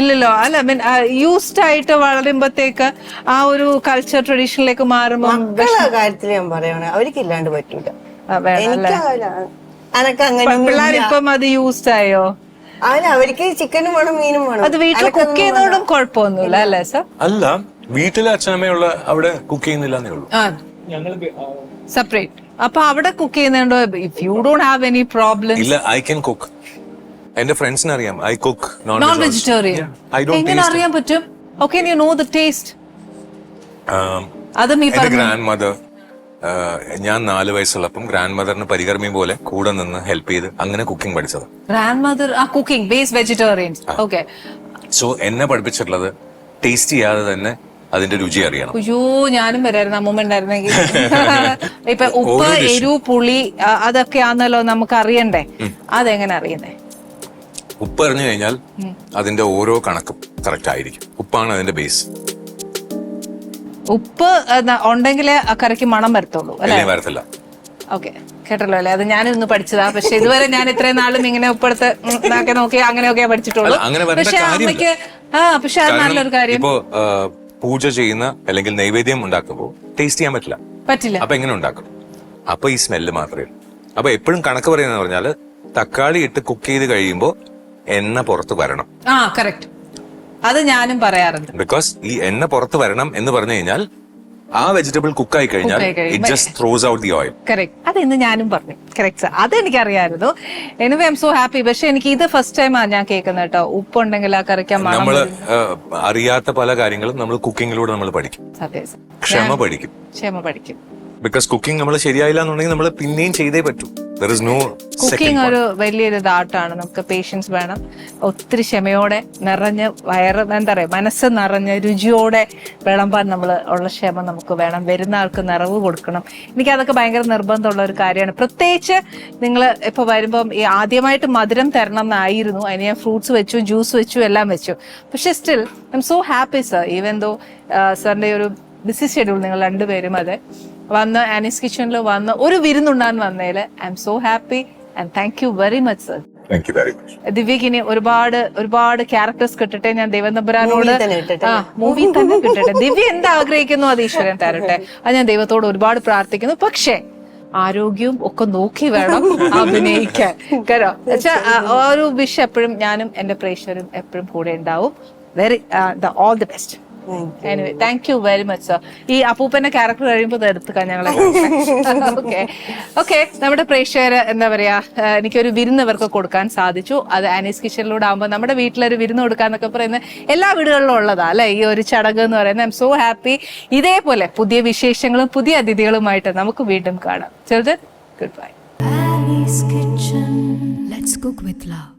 ഇല്ലല്ലോ. അല്ല, മീൻ യൂസ്ഡ് ആയിട്ട് വളരുമ്പോഴത്തേക്ക് ആ ഒരു കൾച്ചർ ട്രഡീഷനിലേക്ക് മാറുമ്പോ കാര്യത്തിൽ ഞാൻ പറയണേ അവർക്ക് ഇല്ലാണ്ട് പറ്റൂല. പിള്ളേരിപ്പം അത് യൂസ്ഡ് ആയോ? അല്ല, അവർക്ക് ചിക്കനും വേണം, മീനും വേണം. അത് വീട്ടിൽ കുക്ക് ചെയ്യുന്നതുകൊണ്ടും കുഴപ്പമൊന്നുമില്ല അല്ലേ സാർ? അല്ല, വീട്ടിലെ അച്ഛനമ്മയുള്ള അവിടെ കുക്ക് ചെയ്യുന്നില്ലെന്നേ ഉള്ളൂ. സെപ്പറേറ്റ്. അപ്പൊ അവിടെ കുക്ക് ചെയ്യുന്നുണ്ടോ? If you don't have any problem. ഇല്ല, ഐ ക്യാൻ കുക്ക്. എന്റെ ഫ്രണ്ട്സിന് അറിയാം, ഐ കുക്ക് നോൺ വെജിറ്റേറിയൻ. എങ്ങനെ അറിയാൻ പറ്റും? How can you know the taste? അതും ഈ ഗ്രാൻഡ് മദർ ഞാൻ 4 വയസ്സുള്ളപ്പം ഗ്രാൻഡ് മദറിന് പരികർമ്മി പോലെ കൂടെ നിന്ന് ഹെൽപ്പ് ചെയ്ത് അങ്ങനെ കുക്കിംഗ് പഠിച്ചത്. Grand mother cooking base vegetarian. Okay. So എന്നെ പഠിപ്പിച്ചിട്ടുള്ളത് ടേസ്റ്റ് ചെയ്യാതെ തന്നെ അതിന്റെ രുചി അറിയണം. അയ്യോ ഞാനും വരായിരുന്നു അമ്മൂമ്മ ഉണ്ടായിരുന്നെങ്കിൽ. ഇപ്പൊ ഉപ്പ്, എരിവ്, പുളി അതൊക്കെയാണല്ലോ നമുക്ക് അറിയണ്ടേ. അതെങ്ങനെ അറിയുന്നേ? ഉപ്പ് അറിഞ്ഞു കഴിഞ്ഞാൽ അതിന്റെ ഓരോ കണക്കും കറക്റ്റ് ആയിരിക്കും. ഉപ്പാണ് അതിന്റെ ബേസ്. ഉപ്പ് ഉണ്ടെങ്കിലേ ആ കറിക്ക് മണം വരത്തുള്ളൂ അല്ലെ? വരത്തില്ല. ഓക്കെ, കേട്ടല്ലോ അല്ലെ? അത് ഞാനിന്ന് പഠിച്ചതാ. പക്ഷെ ഇതുവരെ ഞാൻ ഇത്രയും നാളും ഇങ്ങനെ ഉപ്പെടുത്ത് നോക്കി അങ്ങനെയൊക്കെ പഠിച്ചിട്ടുള്ളൂ. പക്ഷെ അമ്മയ്ക്ക് പക്ഷെ അത് നല്ലൊരു കാര്യം. ഇപ്പോ പൂജ ചെയ്യുന്ന അല്ലെങ്കിൽ നൈവേദ്യം ഉണ്ടാക്കുമ്പോൾ ടേസ്റ്റ് ചെയ്യാൻ പറ്റില്ല. അപ്പൊ എങ്ങനെ ഉണ്ടാക്കും? അപ്പൊ ഈ സ്മെല്ല് മാത്രമേ ഉള്ളൂ. അപ്പൊ എപ്പോഴും കണക്ക് പറയുന്ന പറഞ്ഞാല് തക്കാളി ഇട്ട് കുക്ക് ചെയ്ത് കഴിയുമ്പോ എണ്ണ പുറത്ത് വരണം. കറക്റ്റ്. അത് ഞാനും പറയാറുണ്ട്. ബിക്കോസ് ഈ എണ്ണ പുറത്ത് വരണം എന്ന് പറഞ്ഞു കഴിഞ്ഞാൽ ആ വെജിറ്റബിൾ കുക്ക് ആയി കഴിഞ്ഞാൽ it just throws out the oil. Correct. അത് ഇന്ന് ഞാനും പറഞ്ഞു. കറക്റ്റ്. അത് എനിക്കറിയായിരുന്നു. Anyway I am so happy. പക്ഷെ എനിക്ക് ഇത് ഫസ്റ്റ് ടൈമാണ് ഞാൻ കേൾക്കുന്നത് കേട്ടോ. ഉപ്പുണ്ടെങ്കിൽ ആ കറിക്കാൻ നമ്മള് അറിയാത്ത പല കാര്യങ്ങളും നമ്മൾ കുക്കിങ്ങിലൂടെ നമ്മൾ പഠിക്കും. ക്ഷമ പഠിക്കും. ബിക്കോസ് കുക്കിംഗ് നമ്മൾ ശരിയായില്ല എന്നുണ്ടെങ്കിൽ നമ്മൾ പിന്നെയും ചെയ്തേ പറ്റൂ. കുക്കിംഗ് ഒരു വലിയൊരു ആർട്ടാണ്. നമുക്ക് പേഷ്യൻസ് വേണം. ഒത്തിരി ക്ഷമയോടെ നിറഞ്ഞ് എന്താ പറയാ മനസ്സ് നിറഞ്ഞ് രുചിയോടെ വിളമ്പാൻ നമ്മൾ ഉള്ള ക്ഷമ നമുക്ക് വേണം. വരുന്ന ആൾക്ക് നിറവ് കൊടുക്കണം. എനിക്കതൊക്കെ ഭയങ്കര നിർബന്ധമുള്ള ഒരു കാര്യമാണ്. പ്രത്യേകിച്ച് നിങ്ങൾ ഇപ്പൊ വരുമ്പം ഈ ആദ്യമായിട്ട് മധുരം തരണം എന്നായിരുന്നു. അതിന് ഞാൻ ഫ്രൂട്ട്സ് വെച്ചു, ജ്യൂസ് വെച്ചു, എല്ലാം വെച്ചു. പക്ഷെ still I am so happy sir. Even though സാറിന്റെ ഒരു ബിസി ഷെഡ്യൂൾ നിങ്ങൾ രണ്ടുപേരും അത് വന്ന് ആനീസ് കിച്ചണിൽ വന്ന് ഒരു വിരുന്നുണ്ടാൻ വന്നതിൽ I am so happy and thank you very much sir. ദിവ്യക്ക് ഇനി ഒരുപാട് ക്യാരക്ടേഴ്സ് കിട്ടട്ടെ. ഞാൻ ദൈവനമ്പുരാനോട് മൂവി തന്നെ കിട്ടട്ടെ. ദിവ്യ എന്താ ആഗ്രഹിക്കുന്നു അത് ഈശ്വരൻ തരട്ടെ. അത് ഞാൻ ദൈവത്തോട് ഒരുപാട് പ്രാർത്ഥിക്കുന്നു. പക്ഷേ ആരോഗ്യവും ഒക്കെ നോക്കി വേണം അഭിനയിക്കാൻ. കേട്ടോ വെച്ചാൽ ഒരു വിഷ് എപ്പോഴും ഞാനും എന്റെ പ്രേക്ഷകരും എപ്പോഴും കൂടെ ഉണ്ടാവും. Very all the best. Anyway thank you very much sir. ഈ അപ്പൂപ്പന്റെ ക്യാരക്ടർ കഴിയുമ്പോൾ എടുത്തുക്കാൻ ഞങ്ങളെ. ഓക്കെ നമ്മുടെ പ്രേക്ഷകര് എന്താ പറയാ എനിക്കൊരു വിരുന്ന് ഇവർക്ക് കൊടുക്കാൻ സാധിച്ചു. അത് ആനീസ് കിച്ചണിലൂടെ ആകുമ്പോൾ നമ്മുടെ വീട്ടിലൊരു വിരുന്ന് കൊടുക്കാന്നൊക്കെ പറയുന്നത് എല്ലാ വീടുകളിലും ഉള്ളതാ അല്ലെ ഈ ഒരു ചടങ്ങ് എന്ന് പറയുന്നത്. I am so happy. ഇതേപോലെ പുതിയ വിശേഷങ്ങളും പുതിയ അതിഥികളുമായിട്ട് നമുക്ക് വീണ്ടും കാണാം. Children, good bye. Annie's Kitchen. Let's cook with love.